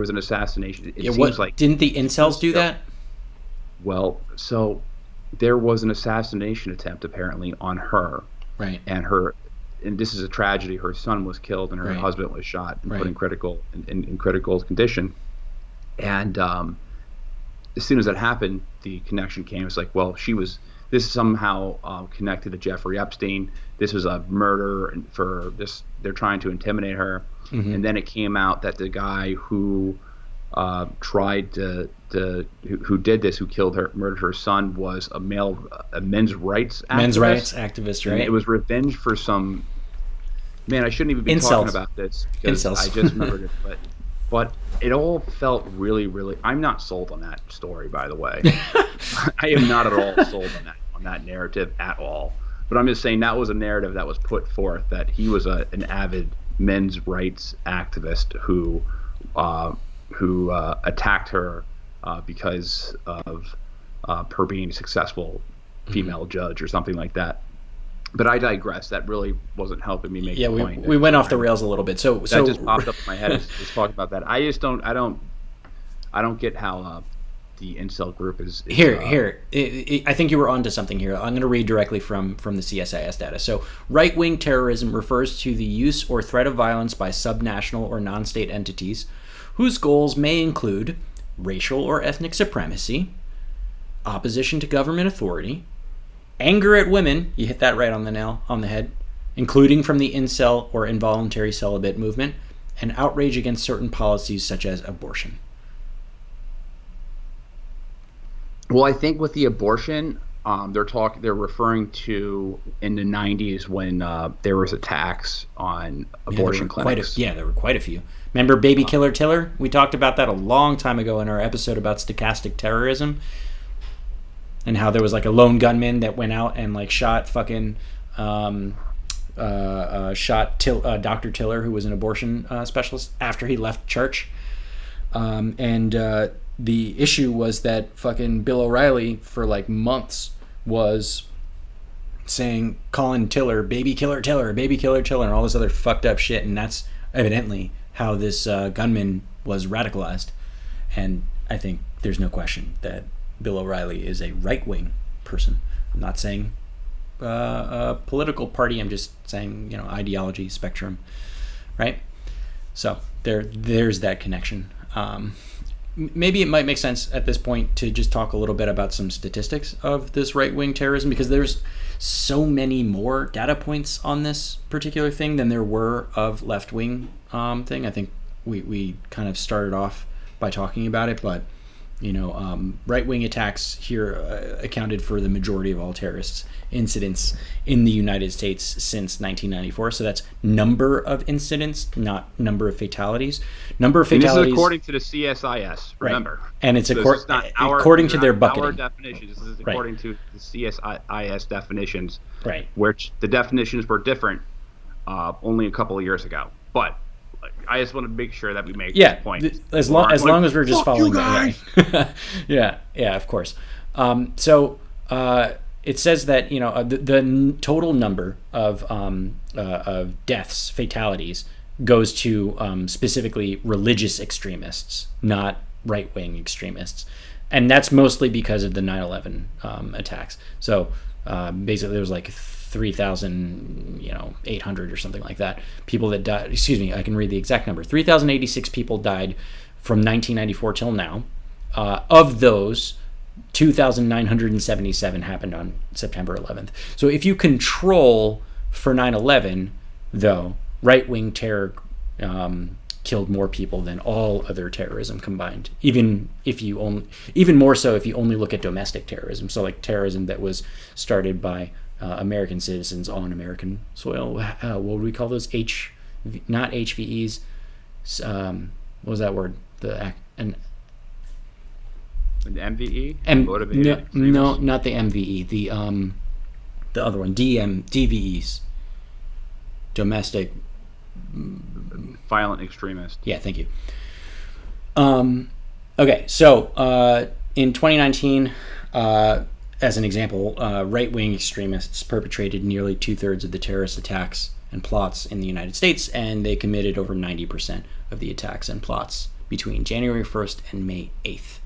an assassination? It seems like didn't the incels do that? Well, so there was an assassination attempt apparently on her, right? And her and this is a tragedy. Her son was killed, and her Right. husband was shot and Right. put in critical condition. And as soon as that happened, the connection came. It's like, well, this is somehow connected to Jeffrey Epstein. This was a murder, and for this, they're trying to intimidate her. Mm-hmm. And then it came out that the guy who who did this, who killed her, murdered her son, was a men's rights activist. Men's rights activist, right? And it was revenge for some. Man, I shouldn't even be Incels. talking about this because Incels. I just remembered it, but it all felt really, really. I'm not sold on that story, by the way. I am not at all sold on that narrative at all. But I'm just saying that was a narrative that was put forth, that he was an avid men's rights activist who attacked her because of her being a successful female judge or something like that. But I digress. That really wasn't helping me make the point. We went off the rails a little bit. So that just popped up in my head as talking about that. I just don't. I don't get how the incel group is here. I think you were onto something here. I'm going to read directly from the CSIS data. So, right-wing terrorism refers to the use or threat of violence by subnational or non-state entities whose goals may include racial or ethnic supremacy, opposition to government authority, anger at women, you hit that right on the nail on the head, including from the incel or involuntary celibate movement, and outrage against certain policies such as abortion. Well, I think with the abortion, they're referring to in the 90s when there was attacks on abortion clinics. There were quite a few. Remember Baby Killer Tiller? We talked about that a long time ago in our episode about stochastic terrorism, and how there was like a lone gunman that went out and like shot fucking Dr. Tiller, who was an abortion specialist, after he left church. The issue was that fucking Bill O'Reilly for like months was calling Tiller Baby Killer Tiller, Baby Killer Tiller, and all this other fucked up shit. And that's evidently how this gunman was radicalized. And I think there's no question that Bill O'Reilly is a right-wing person. I'm not saying a political party. I'm just saying, ideology spectrum, right? So there's that connection. Maybe it might make sense at this point to just talk a little bit about some statistics of this right-wing terrorism, because there's so many more data points on this particular thing than there were of left-wing thing. I think we kind of started off by talking about it, but right-wing attacks here accounted for the majority of all terrorist incidents in the United States since 1994. So that's number of incidents, not number of fatalities. Number of fatalities. And this is according to the CSIS, remember. Right. And it's according to their bucketing. Our definitions. This is according to the CSIS definitions, right? Which the definitions were different only a couple of years ago. But I just want to make sure that we make this point. As long as we're just following that. Right. yeah, of course. It says that the total number of deaths, fatalities, goes to specifically religious extremists, not right-wing extremists, and that's mostly because of the 9/11 attacks. So basically, there was like 3,800 or something like that people that died. Excuse me, I can read the exact number. 3,086 people died from 1994 till now. Of those, 2,977 happened on September 11th. So if you control for 9/11, though, right-wing terror killed more people than all other terrorism combined. Even more so if you only look at domestic terrorism. So like terrorism that was started by American citizens on American soil. What would we call those? Not HVEs. What was that word? An MVE? No, not the MVE. The other one, DVEs. Domestic. Violent extremist. Yeah, thank you. Okay, so in 2019, as an example, right-wing extremists perpetrated nearly 2/3 of the terrorist attacks and plots in the United States, and they committed over 90% of the attacks and plots between January 1st and May 8th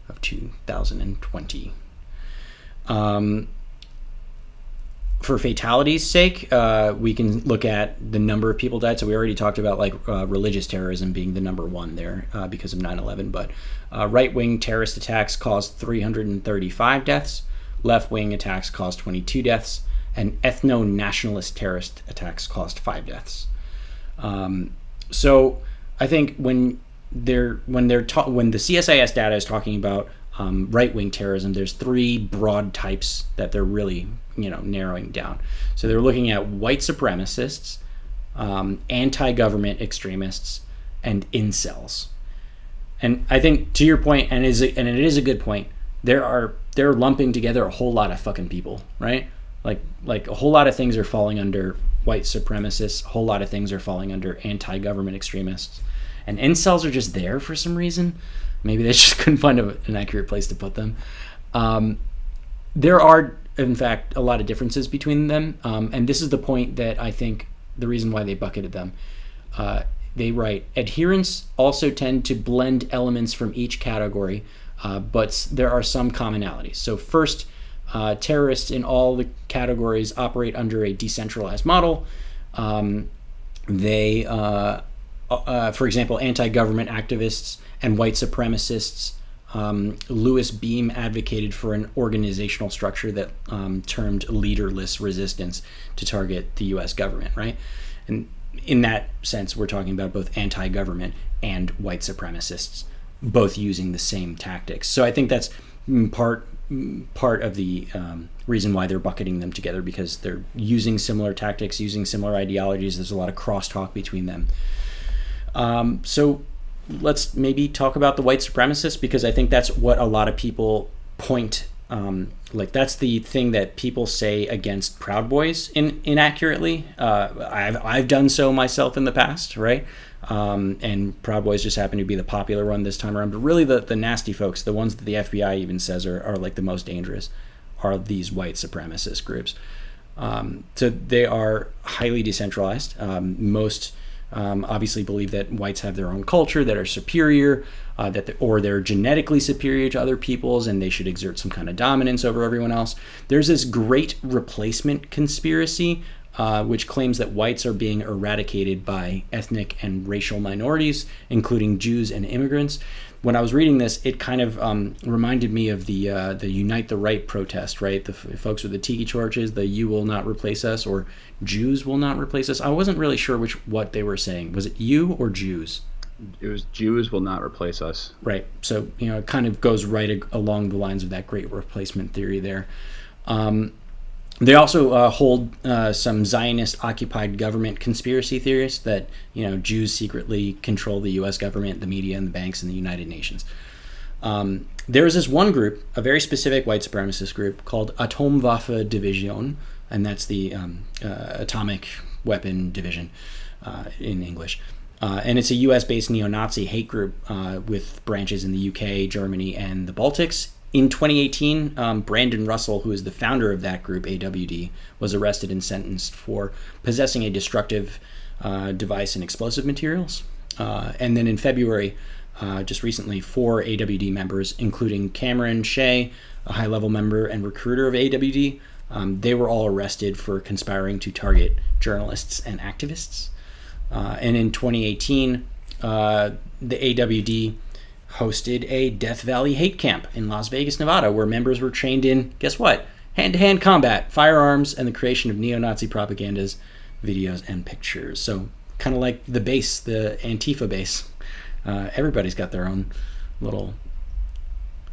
of 2020. for fatalities' sake, we can look at the number of people died. So we already talked about like religious terrorism being the number one there because of 9/11. But right-wing terrorist attacks caused 335 deaths. Left-wing attacks caused 22 deaths. And ethno-nationalist terrorist attacks caused 5 deaths. So I think when the CSIS data is talking about right-wing terrorism, there's 3 broad types that they're really narrowing down. So they're looking at white supremacists, anti-government extremists, and incels. And I think to your point, and it is a good point, they're lumping together a whole lot of fucking people, right? Like a whole lot of things are falling under white supremacists, a whole lot of things are falling under anti-government extremists. And incels are just there for some reason. Maybe they just couldn't find an accurate place to put them. There are, in fact, a lot of differences between them. And this is the point that I think the reason why they bucketed them. They write, adherents also tend to blend elements from each category, but there are some commonalities. So first, terrorists in all the categories operate under a decentralized model. They, for example, anti-government activists and white supremacists, Louis Beam advocated for an organizational structure that termed leaderless resistance to target the U.S. government, right? And in that sense, we're talking about both anti-government and white supremacists, both using the same tactics. So I think that's part of the reason why they're bucketing them together, because they're using similar tactics, using similar ideologies. There's a lot of crosstalk between them. So let's maybe talk about the white supremacists, because I think that's what a lot of people point. That's the thing that people say against Proud Boys inaccurately. I've done so myself in the past, right? And Proud Boys just happen to be the popular one this time around. But really the nasty folks, the ones that the FBI even says are like the most dangerous, are these white supremacist groups. So they are highly decentralized. Most obviously believe that whites have their own culture, that are superior, or they're genetically superior to other peoples, and they should exert some kind of dominance over everyone else. There's this great replacement conspiracy, which claims that whites are being eradicated by ethnic and racial minorities, including Jews and immigrants. When I was reading this, it kind of reminded me of the Unite the Right protest, right? The folks with the tiki torches, the "You will not replace us" or "Jews will not replace us." I wasn't really sure what they were saying. Was it "you" or "Jews"? It was "Jews will not replace us." Right. So it kind of goes right along the lines of that great replacement theory there. They also hold some Zionist-occupied government conspiracy theories that Jews secretly control the U.S. government, the media, and the banks, and the United Nations. There is this one group, a very specific white supremacist group called Atomwaffe Division, and that's the atomic weapon division in English. And it's a U.S.-based neo-Nazi hate group with branches in the UK, Germany, and the Baltics. In 2018, Brandon Russell, who is the founder of that group, AWD, was arrested and sentenced for possessing a destructive device and explosive materials. And then in February, just recently, 4 AWD members, including Cameron Shea, a high-level member and recruiter of AWD, they were all arrested for conspiring to target journalists and activists. And in 2018, the AWD hosted a Death Valley hate camp in Las Vegas, Nevada, where members were trained in, guess what? Hand-to-hand combat, firearms, and the creation of neo-Nazi propagandas, videos, and pictures. So kind of like the base, the Antifa base. Everybody's got their own little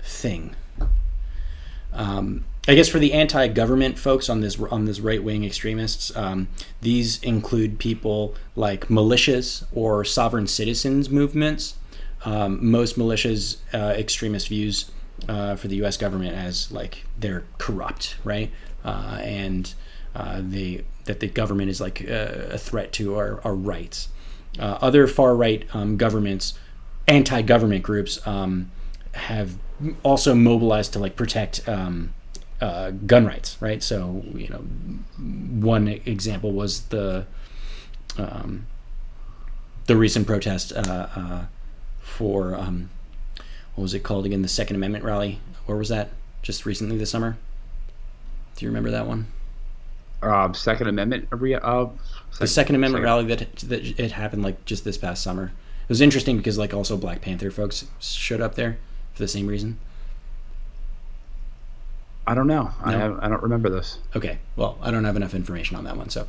thing. I guess for the anti-government folks on this right-wing extremists, these include people like militias or sovereign citizens movements. Most militias extremist views for the U.S. government as like they're corrupt, right? And that the government is like a threat to our rights. Other far-right governments, anti-government groups, have also mobilized to like protect gun rights, right? So one example was the recent protest for what was it called again? The Second Amendment rally. Where was that? Just recently this summer. Do you remember that one? Second Amendment The Second Amendment rally that it happened like just this past summer. It was interesting because like also Black Panther folks showed up there for the same reason. I don't know. No? I don't remember this. Okay, well, I don't have enough information on that one. So,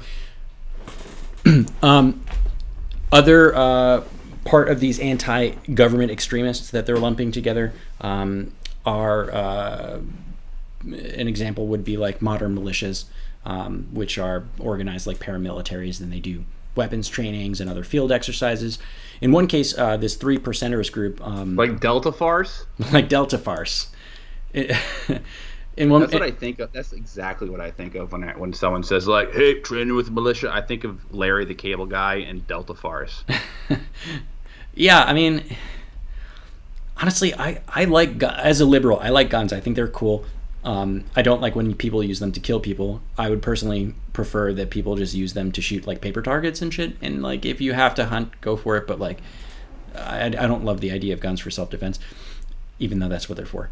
other part of these anti-government extremists that they're lumping together are an example would be like modern militias, which are organized like paramilitaries, and they do weapons trainings and other field exercises. In one case, this 3%ers group, like Delta Farce, That's what I think of. That's exactly what I think of when someone says like, "Hey, training with militia." I think of Larry the Cable Guy and Delta Farce. Yeah, I mean, honestly, I like, as a liberal, I like guns. I think they're cool. I don't like when people use them to kill people. I would personally prefer that people just use them to shoot like paper targets and shit. And like, if you have to hunt, go for it. But like, I don't love the idea of guns for self-defense, even though that's what they're for.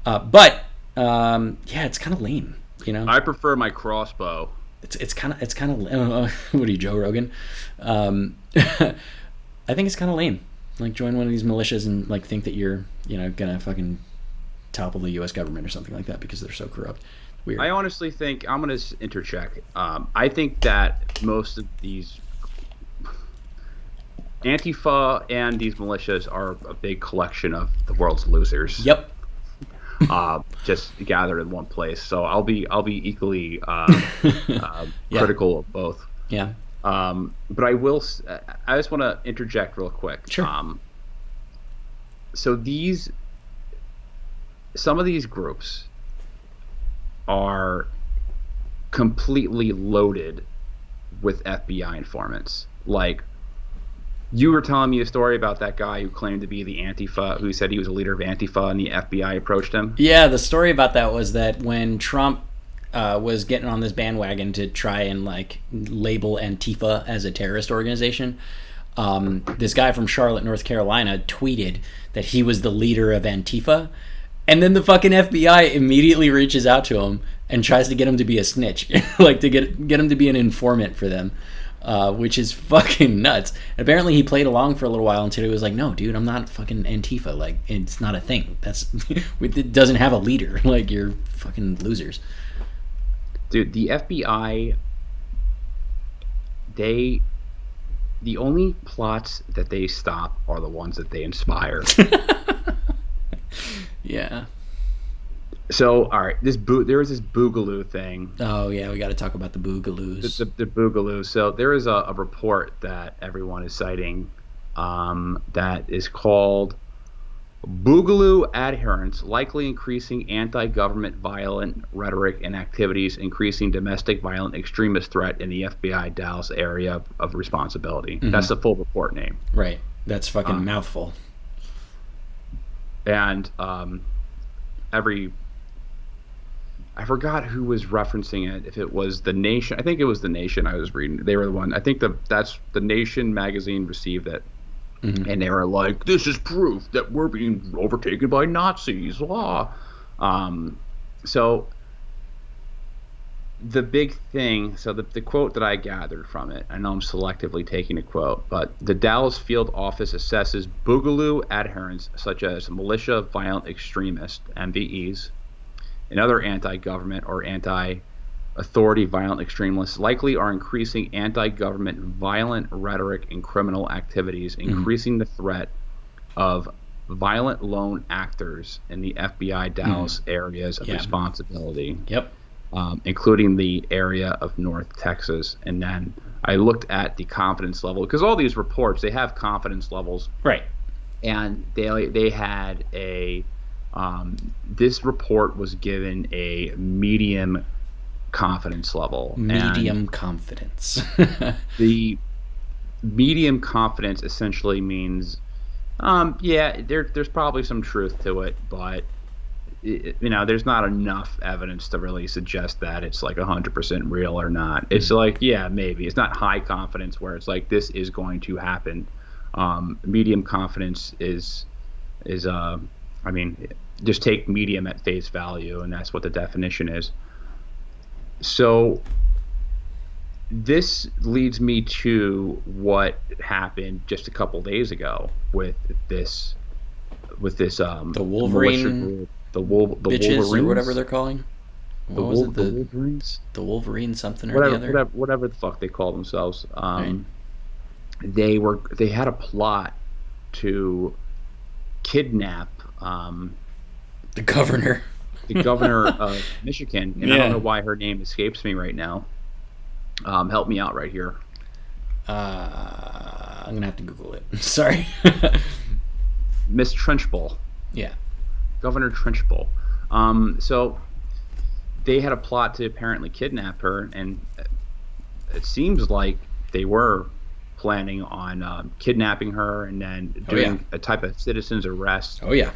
But yeah, it's kind of lame, you know. I prefer my crossbow. It's kind of what are you, Joe Rogan? I think it's kind of lame. Like, join one of these militias and like think that you're, you know, gonna fucking topple the U.S. government or something like that because they're so corrupt. Weird. I honestly think, I'm gonna intercheck. I think that most of these Antifa and these militias are a big collection of the world's losers. Yep. Just gathered in one place. So I'll be equally critical of both. Yeah. But I just want to interject real quick. Sure. So some of these groups are completely loaded with FBI informants. Like, you were telling me a story about that guy who claimed to be the Antifa, who said he was a leader of Antifa, and the FBI approached him. Yeah, the story about that was that when Trump was getting on this bandwagon to try and like label Antifa as a terrorist organization, this guy from Charlotte, North Carolina, tweeted that he was the leader of Antifa, and then the fucking FBI immediately reaches out to him and tries to get him to be a snitch, like to get him to be an informant for them. Which is fucking nuts. Apparently he played along for a little while until he was like, no, dude, I'm not fucking Antifa. Like, it's not a thing. It doesn't have a leader. Like, you're fucking losers. Dude, the FBI, the only plots that they stop are the ones that they inspire. Yeah. So, all right, there was this Boogaloo thing. Oh, yeah, we got to talk about the Boogaloos. The Boogaloo. So there is a report that everyone is citing that is called Boogaloo Adherents Likely Increasing Anti-Government Violent Rhetoric and Activities, Increasing Domestic Violent Extremist Threat in the FBI Dallas Area of Responsibility. Mm-hmm. That's the full report name. Right. That's fucking mouthful. And I forgot who was referencing it. If it was The Nation, I think it was The Nation I was reading. They were the one. I think that's The Nation magazine received it, and they were like, "This is proof that we're being overtaken by Nazis." So the big thing. So the quote that I gathered from it. I know I'm selectively taking a quote, but the Dallas field office assesses Boogaloo adherents such as militia violent extremists (MVEs). And other anti-government or anti-authority violent extremists likely are increasing anti-government violent rhetoric and criminal activities, increasing the threat of violent lone actors in the FBI Dallas areas of responsibility. Yep. Including the area of North Texas. And then I looked at the confidence level, because all these reports, they have confidence levels. Right. And they had this report was given a medium confidence level. Medium confidence. The medium confidence essentially means, there's probably some truth to it, but there's not enough evidence to really suggest that it's like 100% real or not. It's like, yeah, maybe. It's not high confidence where it's like this is going to happen. Medium confidence is just take medium at face value, and that's what the definition is. So this leads me to what happened just a couple days ago with this The militia Wolverine group, the bitches Wolverines, or whatever they're calling. What was it? the Wolverines, The Wolverine something or the other. whatever the fuck they call themselves. Right. They had a plot to kidnap The governor. the governor of Michigan, and I don't know why her name escapes me right now. Help me out right here. I'm gonna have to Google it. Sorry. Miss Trenchbull. Yeah. Governor Trenchbull. So they had a plot to apparently kidnap her, and it seems like they were planning on kidnapping her and then doing a type of citizen's arrest. Oh yeah.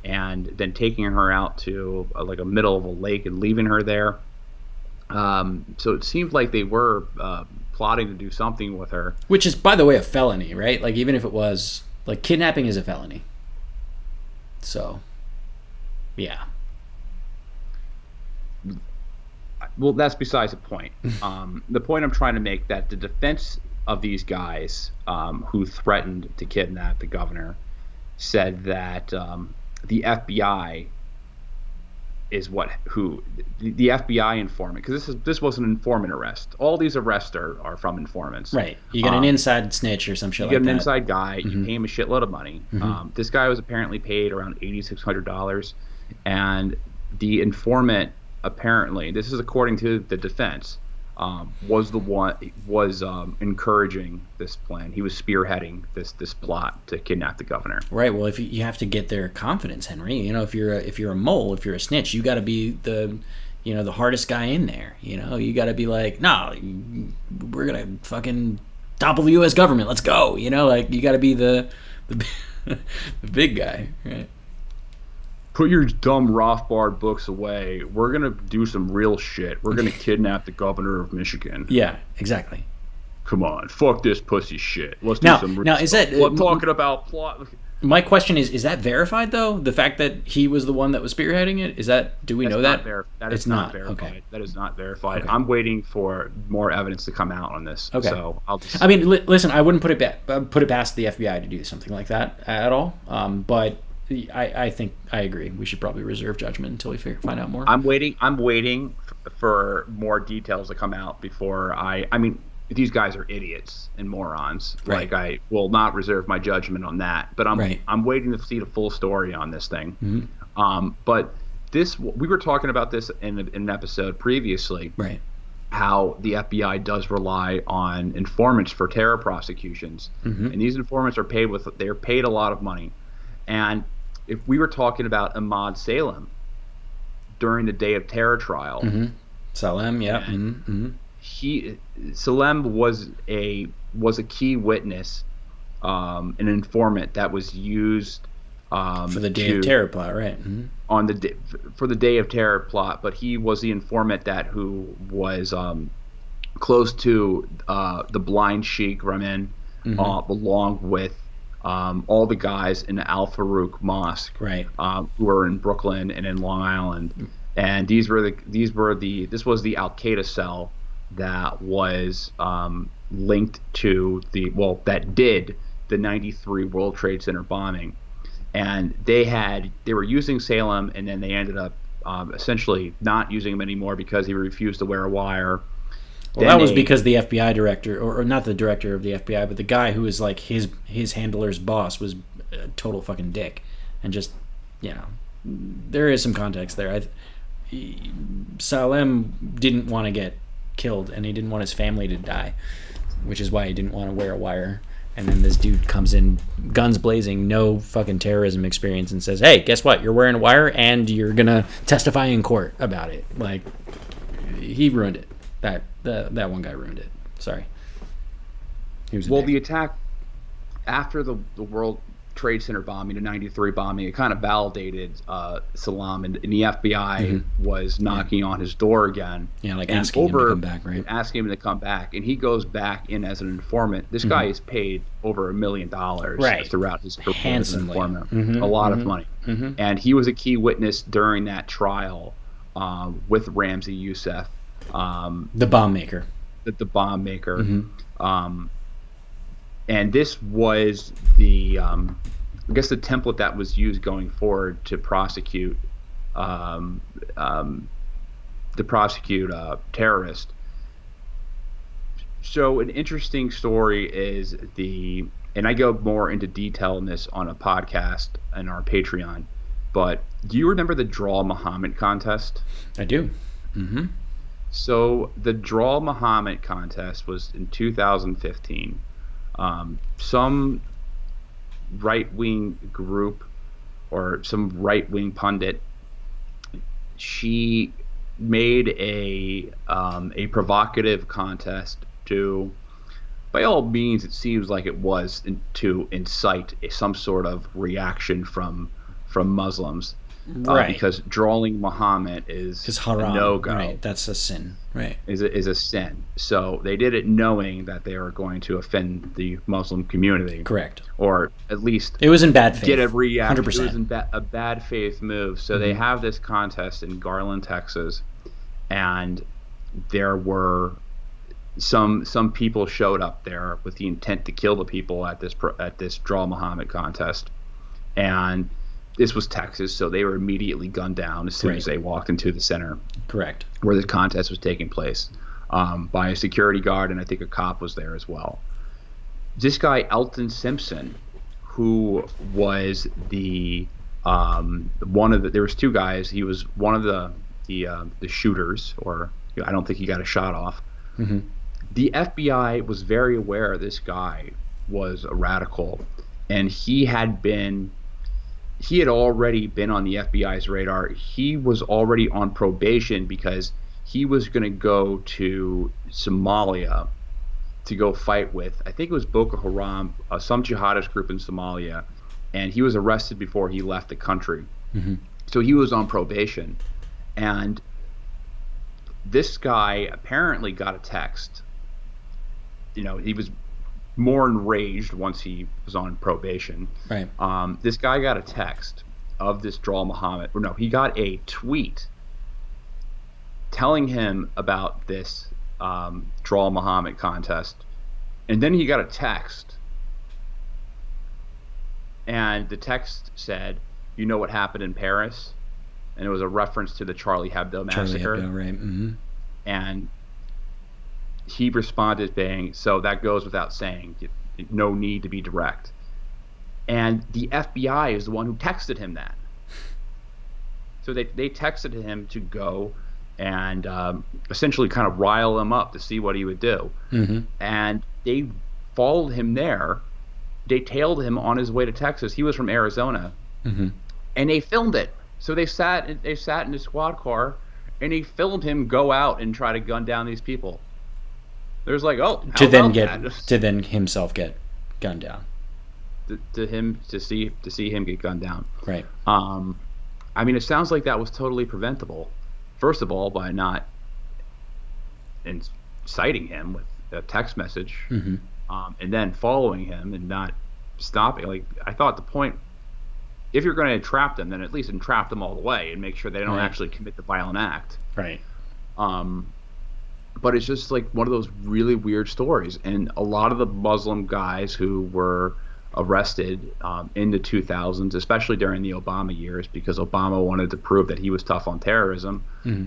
And then taking her out to like a middle of a lake and leaving her there. So it seemed like they were plotting to do something with her. Which is, by the way, a felony, right? Like, even if it was, like, kidnapping is a felony. So, yeah. Well, that's besides the point. The point I'm trying to make, that the defense of these guys who threatened to kidnap the governor said that the FBI is the FBI informant, because this was an informant arrest. All these arrests are from informants. Right. You get an inside snitch or some shit like that. You get an inside guy. You pay him a shitload of money. This guy was apparently paid around $8,600, and the informant, apparently, this is according to the defense, was encouraging this plan. He was spearheading this plot to kidnap the governor. Right. Well, if you have to get their confidence, Henry. You know, if you're a mole, if you're a snitch, you got to be the hardest guy in there. You know, you got to be like, no, we're gonna fucking topple the U.S. government. Let's go. You know, like, you got to be the the big guy, right? Put your dumb Rothbard books away. We're going to do some real shit. We're going to kidnap the governor of Michigan. Yeah, exactly. Come on. Fuck this pussy shit. Let's do some real Now, is stuff. that... We're talking about plot... My question is that verified, though? The fact that he was the one that was spearheading it? Is that... Do we know that? That is not verified. Okay. That is not verified. Okay. I'm waiting for more evidence to come out on this. Okay. So I'll just... I mean, listen, I wouldn't put it past the FBI to do something like that at all. But... I think I agree. We should probably reserve judgment until we find out more. I'm waiting for more details to come out before I mean, these guys are idiots and morons. Right. Like, I will not reserve my judgment on that. But I'm waiting to see the full story on this thing. But we were talking about this in an episode previously. Right. How the FBI does rely on informants for terror prosecutions, and these informants are paid a lot of money. And if we were talking about Ahmad Salem during the Day of Terror trial, Salem, yeah, Salem was a key witness, an informant that was used for the Day of Terror plot, right? On for the Day of Terror plot, but he was the informant who was close to the blind Sheikh Rahman, along with all the guys in the Al Farouk Mosque, right? Who were in Brooklyn and in Long Island, and this was the Al Qaeda cell that was linked to that did the '93 World Trade Center bombing, and they were using Salem, and then they ended up essentially not using him anymore because he refused to wear a wire. Well, that was because the FBI director, or not the director of the FBI, but the guy who was like his handler's boss was a total fucking dick, and just, there is some context there. Salem didn't want to get killed, and he didn't want his family to die, which is why he didn't want to wear a wire. And then this dude comes in, guns blazing, no fucking terrorism experience, and says, "Hey, guess what? You're wearing a wire, and you're gonna testify in court about it." Like, he ruined it. That one guy ruined it. Sorry. The attack after the World Trade Center bombing, the '93 bombing, it kind of validated Salam, and the FBI was knocking on his door again. Yeah, like asking him to come back, right? Asking him to come back, and he goes back in as an informant. This guy is paid over $1 million throughout his career as an informant. A lot of money. And he was a key witness during that trial with Ramzi Youssef. The bomb maker. the bomb maker. Mm-hmm. Um, and this was the I guess the template that was used going forward um, um, to prosecute terrorists. So an interesting story is and I go more into detail in this on a podcast and our Patreon. But do you remember the Draw Muhammad contest? I do. Mm-hmm. So the Draw Muhammad contest was in 2015. Some right wing group or some right wing pundit, she made a provocative contest to, by all means, it seems like it was to incite some sort of reaction from Muslims, Right. because drawing Muhammad is haram. a no-go. Right. That's a sin. Right. Is a sin. So they did it knowing that they were going to offend the Muslim community. Correct. Or at least it was in bad faith. Get a reaction. 100%. It was a bad faith move. So they have this contest in Garland, Texas, and there were some people showed up there with the intent to kill the people at this Draw Muhammad contest, and this was Texas, so they were immediately gunned down as soon as they walked into the center. Correct. Where the contest was taking place, by a security guard, and I think a cop was there as well. This guy Elton Simpson, who was one of the, there was two guys. He was one of the shooters, or I don't think he got a shot off. Mm-hmm. The FBI was very aware this guy was a radical, and he had already been on the FBI's radar. He was already on probation because he was going to go to Somalia to go fight with, I think it was Boko Haram, some jihadist group in Somalia, and he was arrested before he left the country. Mm-hmm. So he was on probation, and this guy apparently got a text. He was more enraged once he was on probation. Right. This guy got a text of this Draw Muhammad. Or no, he got a tweet telling him about this Draw Muhammad contest, and then he got a text, and the text said, "You know what happened in Paris?" And it was a reference to the Charlie Hebdo massacre. Charlie Hebdo, right? Mm-hmm. And he responded saying, "So that goes without saying, no need to be direct." And the FBI is the one who texted him that. So they texted him to go and essentially kind of rile him up to see what he would do. Mm-hmm. And they followed him there. They tailed him on his way to Texas. He was from Arizona. Mm-hmm. And they filmed it. So they sat in a squad car, and they filmed him go out and try to gun down these people. There's like, to then himself get gunned down. To see him get gunned down. Right. I mean, it sounds like that was totally preventable. First of all, by not inciting him with a text message, mm-hmm. And then following him and not stopping. Like, I thought the point, if you're going to entrap them, then at least entrap them all the way and make sure they don't actually commit the violent act. Right. But it's just like one of those really weird stories. And a lot of the Muslim guys who were arrested in the 2000s, especially during the Obama years, because Obama wanted to prove that he was tough on terrorism, mm-hmm.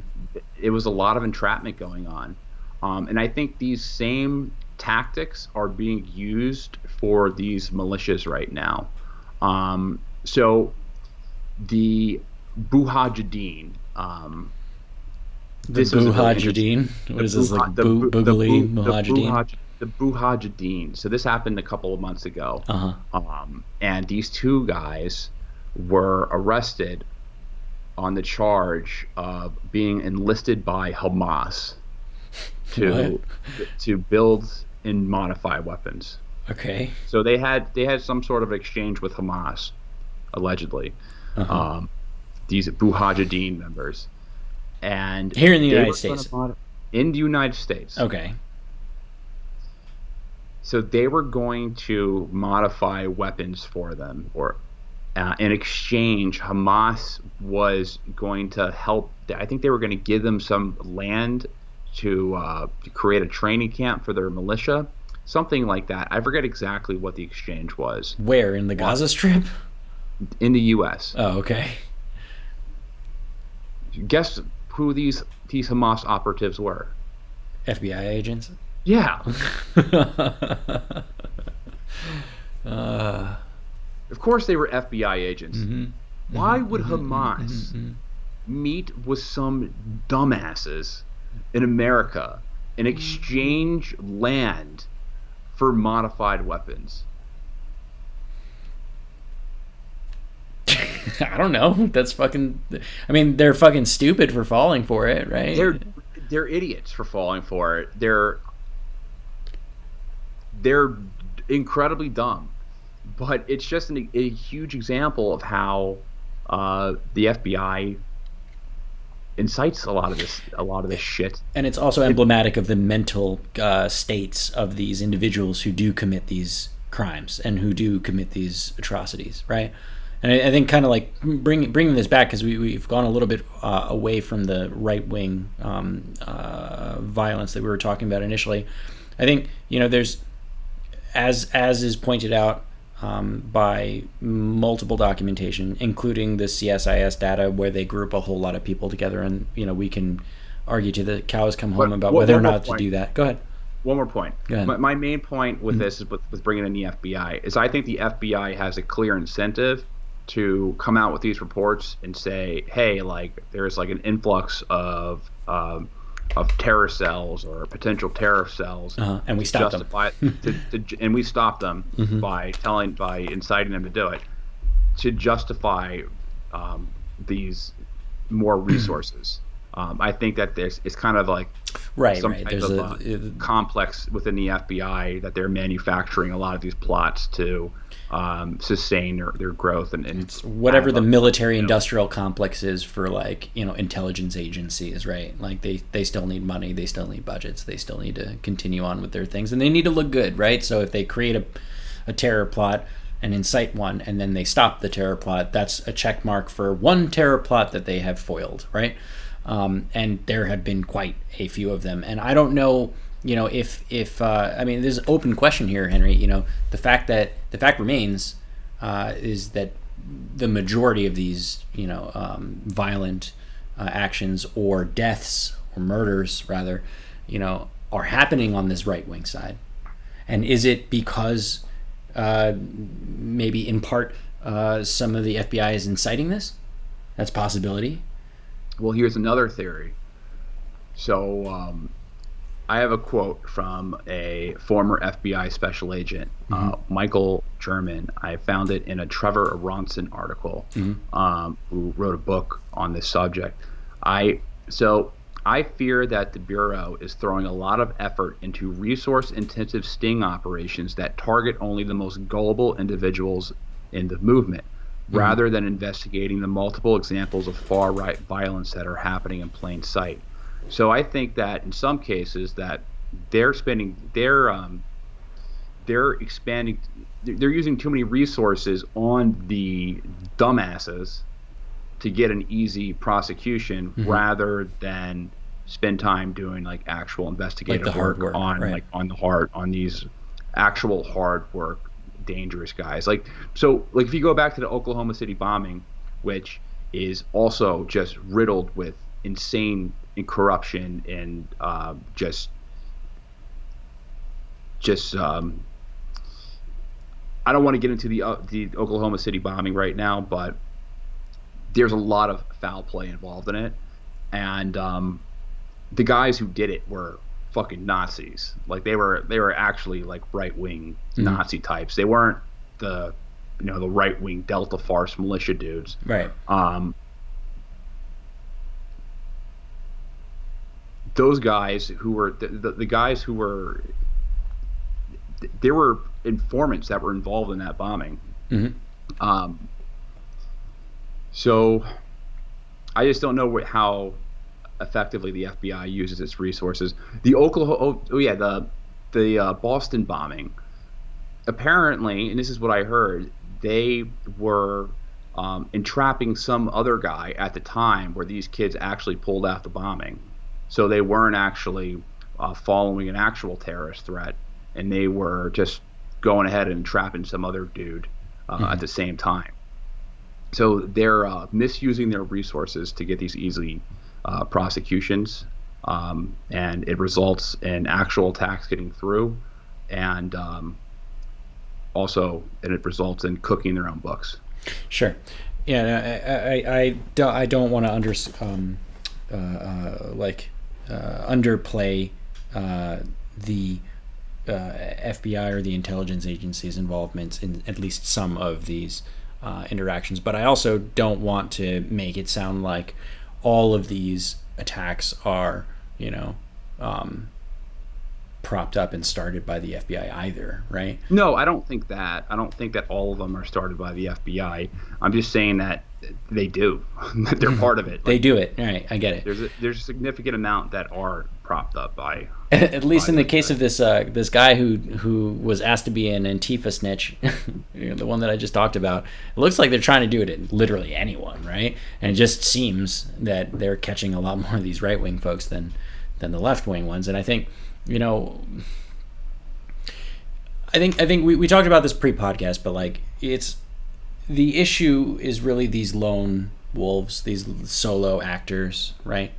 it was a lot of entrapment going on. And I think these same tactics are being used for these militias right now. So the Mujahideen, the Mujahideen? What is this, like Boogly Mujahideen? The Mujahideen. So this happened a couple of months ago. Uh-huh. And these two guys were arrested on the charge of being enlisted by Hamas to build and modify weapons. Okay. So they had some sort of exchange with Hamas, allegedly. Uh-huh. These Mujahideen members. And here in the United States. In the United States. Okay. So they were going to modify weapons for them, or in exchange, Hamas was going to help. I think they were going to give them some land to create a training camp for their militia, something like that. I forget exactly what the exchange was. Where, in the Gaza Strip? In the U.S. Oh, okay. Guess who these Hamas operatives were? FBI agents? Yeah. uh, Of course they were FBI agents. mm-hmm, Why mm-hmm, would mm-hmm, Hamas mm-hmm. meet with some dumbasses in America and exchange land for modified weapons? I don't know. That's fucking. I mean, they're fucking stupid for falling for it, right? They're idiots for falling for it. They're incredibly dumb, but it's just a huge example of how the FBI incites a lot of this shit. And it's also emblematic of the mental states of these individuals who do commit these crimes and who do commit these atrocities, right? And I think kind of like bringing this back, because we've gone a little bit away from the right-wing violence that we were talking about initially. I think, there's, as is pointed out by multiple documentation, including the CSIS data, where they group a whole lot of people together, and we can argue to the cows come home about whether or not to do that. Go ahead. One more point. Go ahead. My main point with this is with bringing in the FBI is I think the FBI has a clear incentive to come out with these reports and say, hey, like there's like an influx of terror cells or potential terror cells, and we stop them. And we stop them by inciting them to do it, to justify these more resources. I think that it's kind of like some type There's of complex within the FBI that they're manufacturing a lot of these plots to sustain their growth and it's whatever the military industrial complex is for, like, intelligence agencies, right? Like they still need money, they still need budgets, they still need to continue on with their things, and they need to look good, right? So if they create a terror plot and incite one, and then they stop the terror plot, that's a check mark for one terror plot that they have foiled, right? And there have been quite a few of them, and I don't know, if I mean, there's an open question here, Henry. The fact remains is that the majority of these, violent actions or deaths or murders, rather, are happening on this right wing side. And is it because maybe in part some of the FBI is inciting this? That's a possibility. Well, here's another theory. So I have a quote from a former FBI special agent, Michael German. I found it in a Trevor Aronson article, who wrote a book on this subject. I fear that the Bureau is throwing a lot of effort into resource-intensive sting operations that target only the most gullible individuals in the movement, rather than investigating the multiple examples of far-right violence that are happening in plain sight. So I think that in some cases that they're using too many resources on the dumbasses to get an easy prosecution, rather than spend time doing like actual investigative work on these actual hard work, dangerous guys. Like if you go back to the Oklahoma City bombing, which is also just riddled with insane corruption and just I don't want to get into the Oklahoma City bombing right now, but there's a lot of foul play involved in it, and the guys who did it were fucking Nazis. Like they were actually like right wing Nazi types. They weren't the right wing Delta Farce militia dudes. Right. Those guys who were the guys who were, there were informants that were involved in that bombing. So I just don't know how effectively the FBI uses its resources. The Boston bombing, apparently, and this is what I heard, they were entrapping some other guy at the time where these kids actually pulled out the bombing. So they weren't actually following an actual terrorist threat, and they were just going ahead and trapping some other dude at the same time. So they're misusing their resources to get these easy prosecutions, and it results in actual attacks getting through, and also, and it results in cooking their own books. Sure. Yeah, I don't want to underplay the FBI or the intelligence agency's involvement in at least some of these interactions, but I also don't want to make it sound like all of these attacks are, propped up and started by the FBI either, right? No, I don't think that. I don't think that all of them are started by the FBI. I'm just saying that they do. That they're part of it. They do it. All right, I get it. There's a significant amount that are propped up by. At least in the case of this this guy who was asked to be an Antifa snitch, the one that I just talked about. It looks like they're trying to do it in literally anyone, right? And it just seems that they're catching a lot more of these right wing folks than the left wing ones. And I think. I think we talked about this pre-podcast, but like it's the issue is really these lone wolves, these solo actors, right?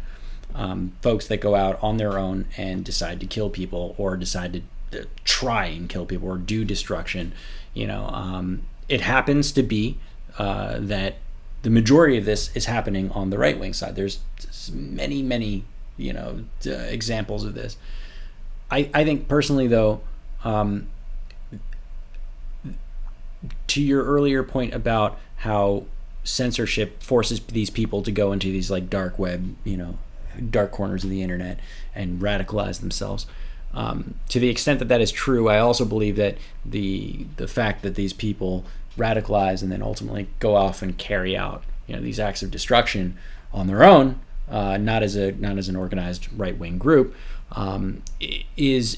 Folks that go out on their own and decide to kill people or decide to try and kill people or do destruction. It happens to be that the majority of this is happening on the right wing side. There's many examples of this. I think personally, though, to your earlier point about how censorship forces these people to go into these like dark web, dark corners of the internet and radicalize themselves. To the extent that is true, I also believe that the fact that these people radicalize and then ultimately go off and carry out these acts of destruction on their own, not as an organized right wing group. Is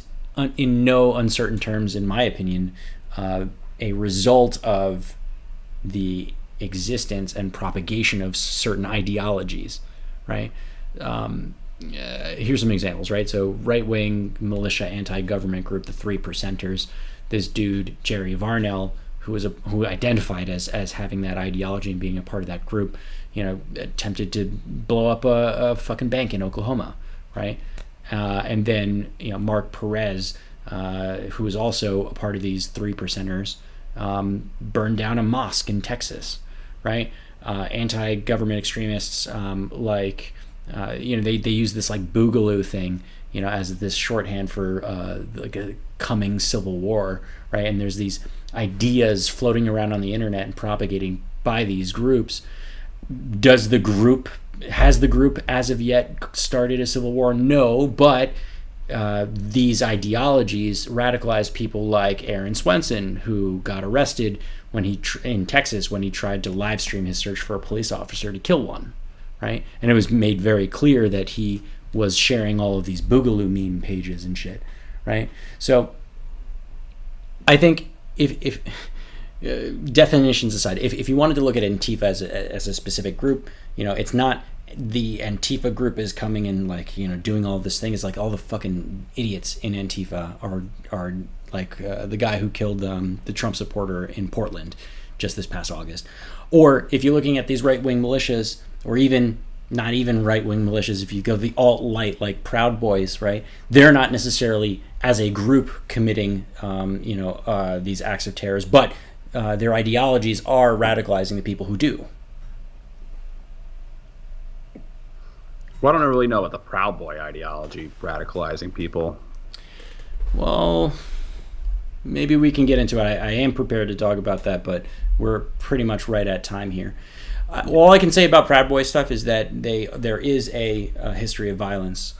in no uncertain terms, in my opinion, a result of the existence and propagation of certain ideologies, right? Here's some examples, right? So right-wing militia anti-government group, the Three Percenters, this dude, Jerry Varnell, who identified as having that ideology and being a part of that group, attempted to blow up a fucking bank in Oklahoma, right? And then Mark Perez, who was also a part of these Three Percenters, burned down a mosque in Texas, right? Anti-government extremists they use this like boogaloo thing, as this shorthand for like a coming civil war, right? And there's these ideas floating around on the internet and propagating by these groups. Has the group as of yet started a civil war? No, but these ideologies radicalized people like Aaron Swenson, who got arrested in Texas when he tried to live stream his search for a police officer to kill one, right? And it was made very clear that he was sharing all of these boogaloo meme pages and shit, right? So I think if definitions aside, if you wanted to look at Antifa as a specific group, it's not the Antifa group is coming and like doing all this thing. It's like all the fucking idiots in Antifa are like the guy who killed the Trump supporter in Portland just this past August. Or if you're looking at these right-wing militias, or even not even right-wing militias, if you go the alt-light like Proud Boys, right? They're not necessarily as a group committing these acts of terror, but their ideologies are radicalizing the people who do. Well, I don't really know about the Proud Boy ideology radicalizing people. Well, maybe we can get into it. I am prepared to talk about that, but we're pretty much right at time here. All I can say about Proud Boy stuff is that there is a history of violence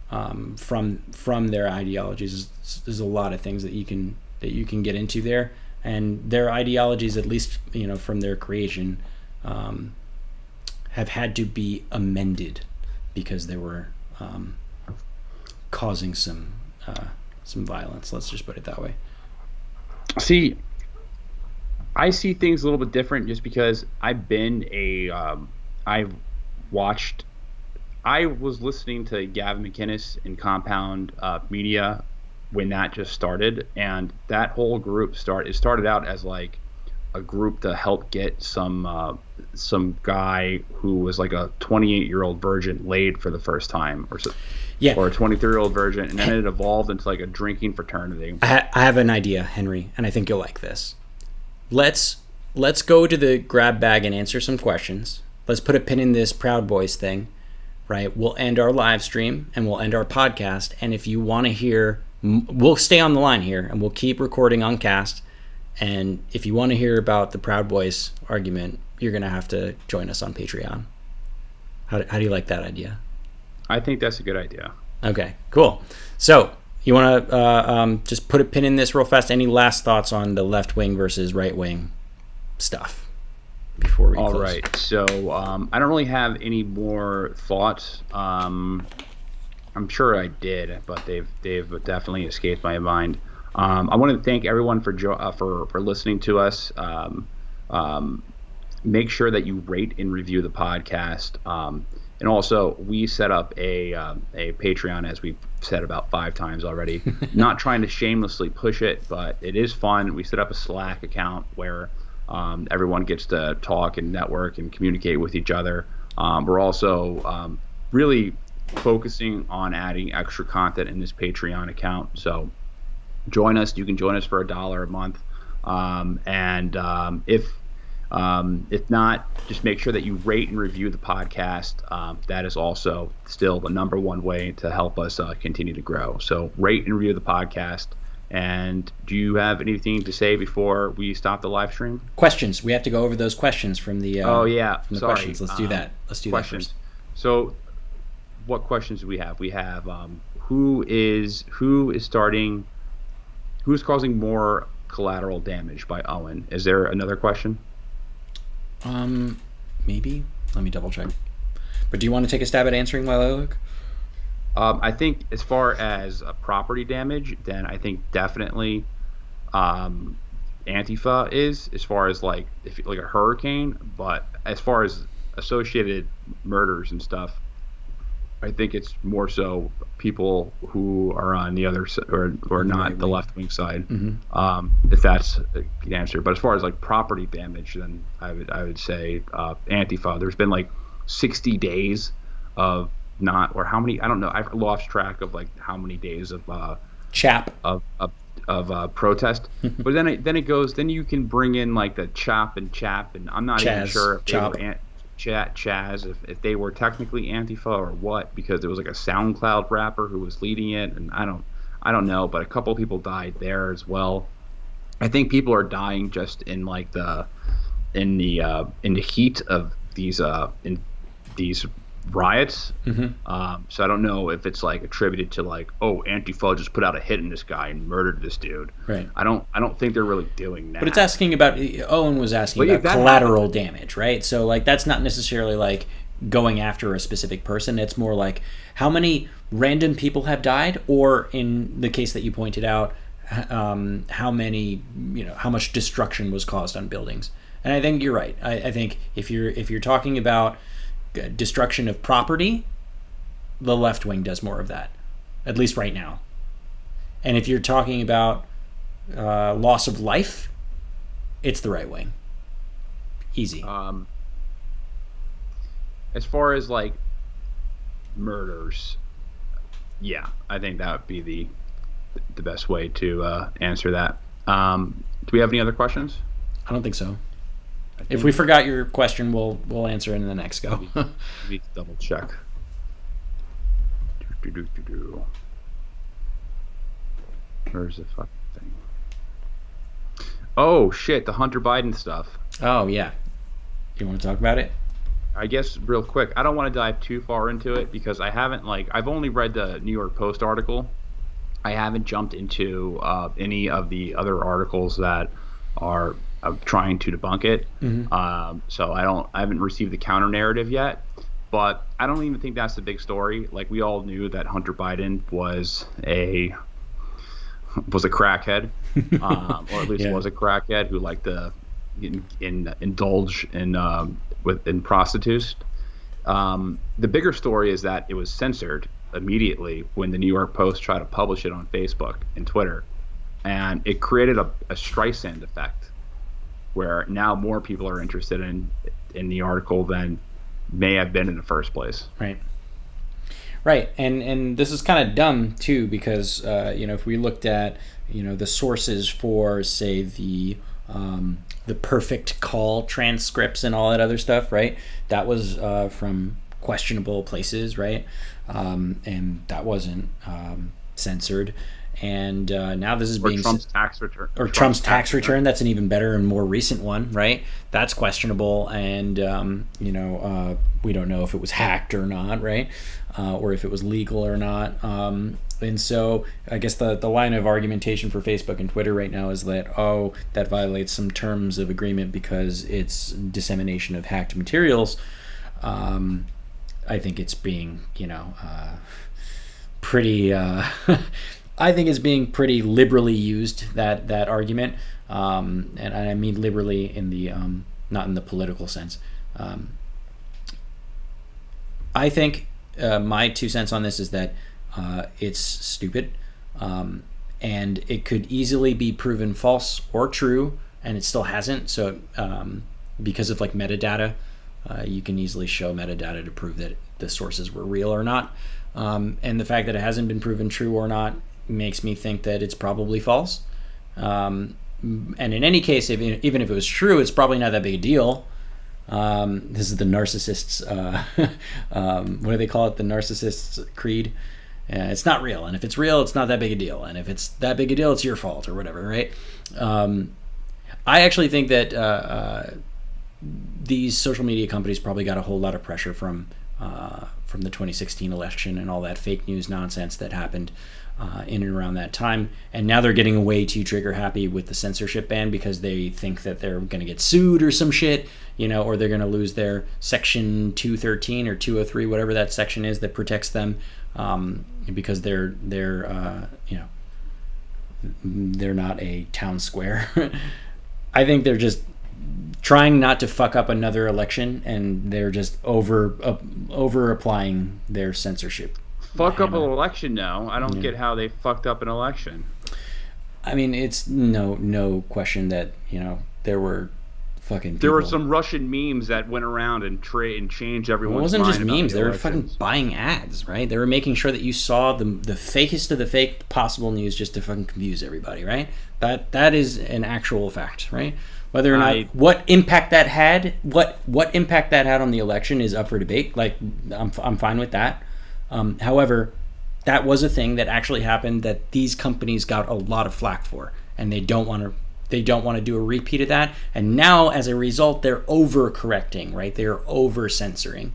from their ideologies. There's a lot of things that you can get into there, and their ideologies, at least from their creation, have had to be amended because they were causing some violence. Let's just put it that way. See, I see things a little bit different just because I've watched I was listening to Gavin McInnes in Compound Media when that just started, and that whole group started out as like a group to help get some guy who was like a 28-year-old virgin laid for the first time, or so, Yeah. or a 23-year-old virgin, and then it evolved into like a drinking fraternity. I have an idea, Henry, and I think you'll like this. Let's go to the grab bag and answer some questions. Let's put a pin in this Proud Boys thing, right? We'll end our live stream and we'll end our podcast. And if you want to hear, we'll stay on the line here and we'll keep recording on cast. And if you want to hear about the Proud Boys argument, you're going to have to join us on Patreon. How do you like that idea? I think that's a good idea. Okay, cool. So you want to just put a pin in this real fast. Any last thoughts on the left wing versus right wing stuff before we close? All right. So I don't really have any more thoughts. I'm sure I did, but they've definitely escaped my mind. I want to thank everyone for listening to us. Make sure that you rate and review the podcast. And also, we set up a Patreon, as we've said about 5 times already. Not trying to shamelessly push it, but it is fun. We set up a Slack account where everyone gets to talk and network and communicate with each other. We're also really focusing on adding extra content in this Patreon account. So join us. You can join us for $1 a month. If not, just make sure that you rate and review the podcast. That is also still the number one way to help us continue to grow. So rate and review the podcast. And do you have anything to say before we stop the live stream? Questions. We have to go over those questions from the questions. Let's do that. Let's do questions. that first. So what questions do we have? We have who's causing more collateral damage by Owen? Is there another question? Maybe. Let me double check. But do you want to take a stab at answering while I look? I think as far as property damage, then I think definitely Antifa is, as far as like a hurricane. But as far as associated murders and stuff, I think it's more so people who are on the other side or not the left wing side. Mm-hmm. If that's the answer. But as far as like property damage, then I would say Antifa. There's been like 60 days of not, or how many, I don't know, I've lost track of like how many days of protest. But then it goes, then you can bring in like the chap, and I'm not even sure if they were Chaz, if they were technically Antifa or what, because there was like a SoundCloud rapper who was leading it, and I don't know, but a couple of people died there as well. I think people are dying just in like in the heat of these riots. Mm-hmm. So I don't know if it's like attributed to like, oh, Antifa just put out a hit in this guy and murdered this dude. Right. I don't think they're really doing that. But it's asking about, Owen was asking about collateral damage, right? So like that's not necessarily like going after a specific person. It's more like how many random people have died, or in the case that you pointed out, how many, how much destruction was caused on buildings. And I think you're right. I think if you're talking about destruction of property, the left wing does more of that, at least right now. And if you're talking about loss of life, it's the right wing. Easy. As far as like murders, yeah, I think that would be the best way to answer that. Do we have any other questions? I don't think so. If we forgot your question, we'll answer it in the next go. Let me double check. Where's the fucking thing? Oh shit, the Hunter Biden stuff. Oh yeah. You want to talk about it? I guess real quick. I don't want to dive too far into it because I've only read the New York Post article. I haven't jumped into any of the other articles that are trying to debunk it. Mm-hmm. So I haven't received the counter narrative yet, but I don't even think that's the big story. Like, we all knew that Hunter Biden was a crackhead, or at least was a crackhead who liked to indulge in prostitutes. The bigger story is that it was censored immediately when the New York Post tried to publish it on Facebook and Twitter, and it created a Streisand effect where now more people are interested in the article than may have been in the first place. Right, and this is kind of dumb too, because if we looked at the sources for, say, the perfect call transcripts and all that other stuff, right? That was from questionable places, right? And that wasn't censored. And now this is being Trump's tax return. Trump's tax return. That's an even better and more recent one, right? That's questionable, and we don't know if it was hacked or not, right? Or if it was legal or not. And so I guess the line of argumentation for Facebook and Twitter right now is that, that violates some terms of agreement because it's dissemination of hacked materials. I think it's being, pretty... I think it's being pretty liberally used, that argument. And I mean liberally in the not in the political sense. I think my 2 cents on this is that it's stupid, and it could easily be proven false or true, and it still hasn't. So because of metadata, you can easily show metadata to prove that the sources were real or not. And the fact that it hasn't been proven true or not makes me think that it's probably false. And in any case, even if it was true, it's probably not that big a deal. This is the narcissists, what do they call it? The narcissists' creed. It's not real. And if it's real, it's not that big a deal. And if it's that big a deal, it's your fault or whatever, right? I actually think that these social media companies probably got a whole lot of pressure from the 2016 election and all that fake news nonsense that happened in and around that time, and now they're getting way too trigger happy with the censorship ban because they think that they're going to get sued or some shit, or they're going to lose their section 213 or 203, whatever that section is that protects them, because they're not a town square. I think they're just trying not to fuck up another election, and they're just over applying their censorship. Fuck up an election? No, I don't get how they fucked up an election. I mean, it's no question that there were fucking people. There were some Russian memes that went around and changed everyone's mind. It wasn't just memes. They were elections. fucking buying ads, right? They were making sure that you saw the fakest of the fake possible news just to fucking confuse everybody, right? That is an actual fact, right? Whether or not what impact that had on the election is up for debate. I'm fine with that. However, that was a thing that actually happened that these companies got a lot of flack for, and they don't want to do a repeat of that. And now, as a result, they're overcorrecting, right? They're over censoring.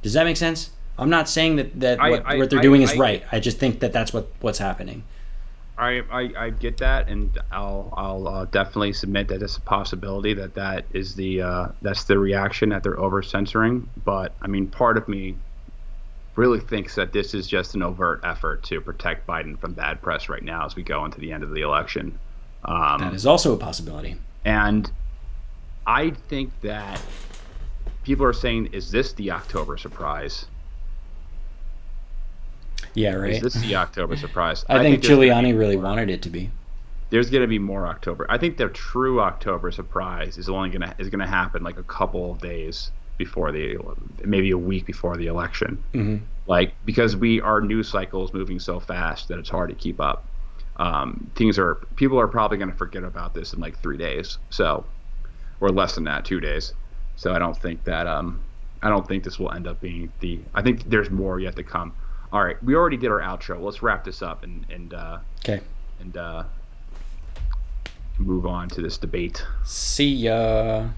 Does that make sense? I'm not saying that what they're doing is right. I just think that that's what's happening. I get that, and I'll definitely submit that it's a possibility that is that's the reaction, that they're over censoring. But I mean, part of me really thinks that this is just an overt effort to protect Biden from bad press right now as we go into the end of the election. That is also a possibility. And I think that people are saying, is this the October surprise? Yeah, right. Is this the October surprise? I think Giuliani really wanted it to be. There's going to be more October. I think the true October surprise is going to happen like a couple of days before maybe a week before the election. Mm-hmm. Because our news cycle is moving so fast that it's hard to keep up. People are probably going to forget about this in 3 days, or less than that, 2 days. So I don't think this will end up being I think there's more yet to come. All right, we already did our outro. Let's wrap this up and move on to this debate. See ya.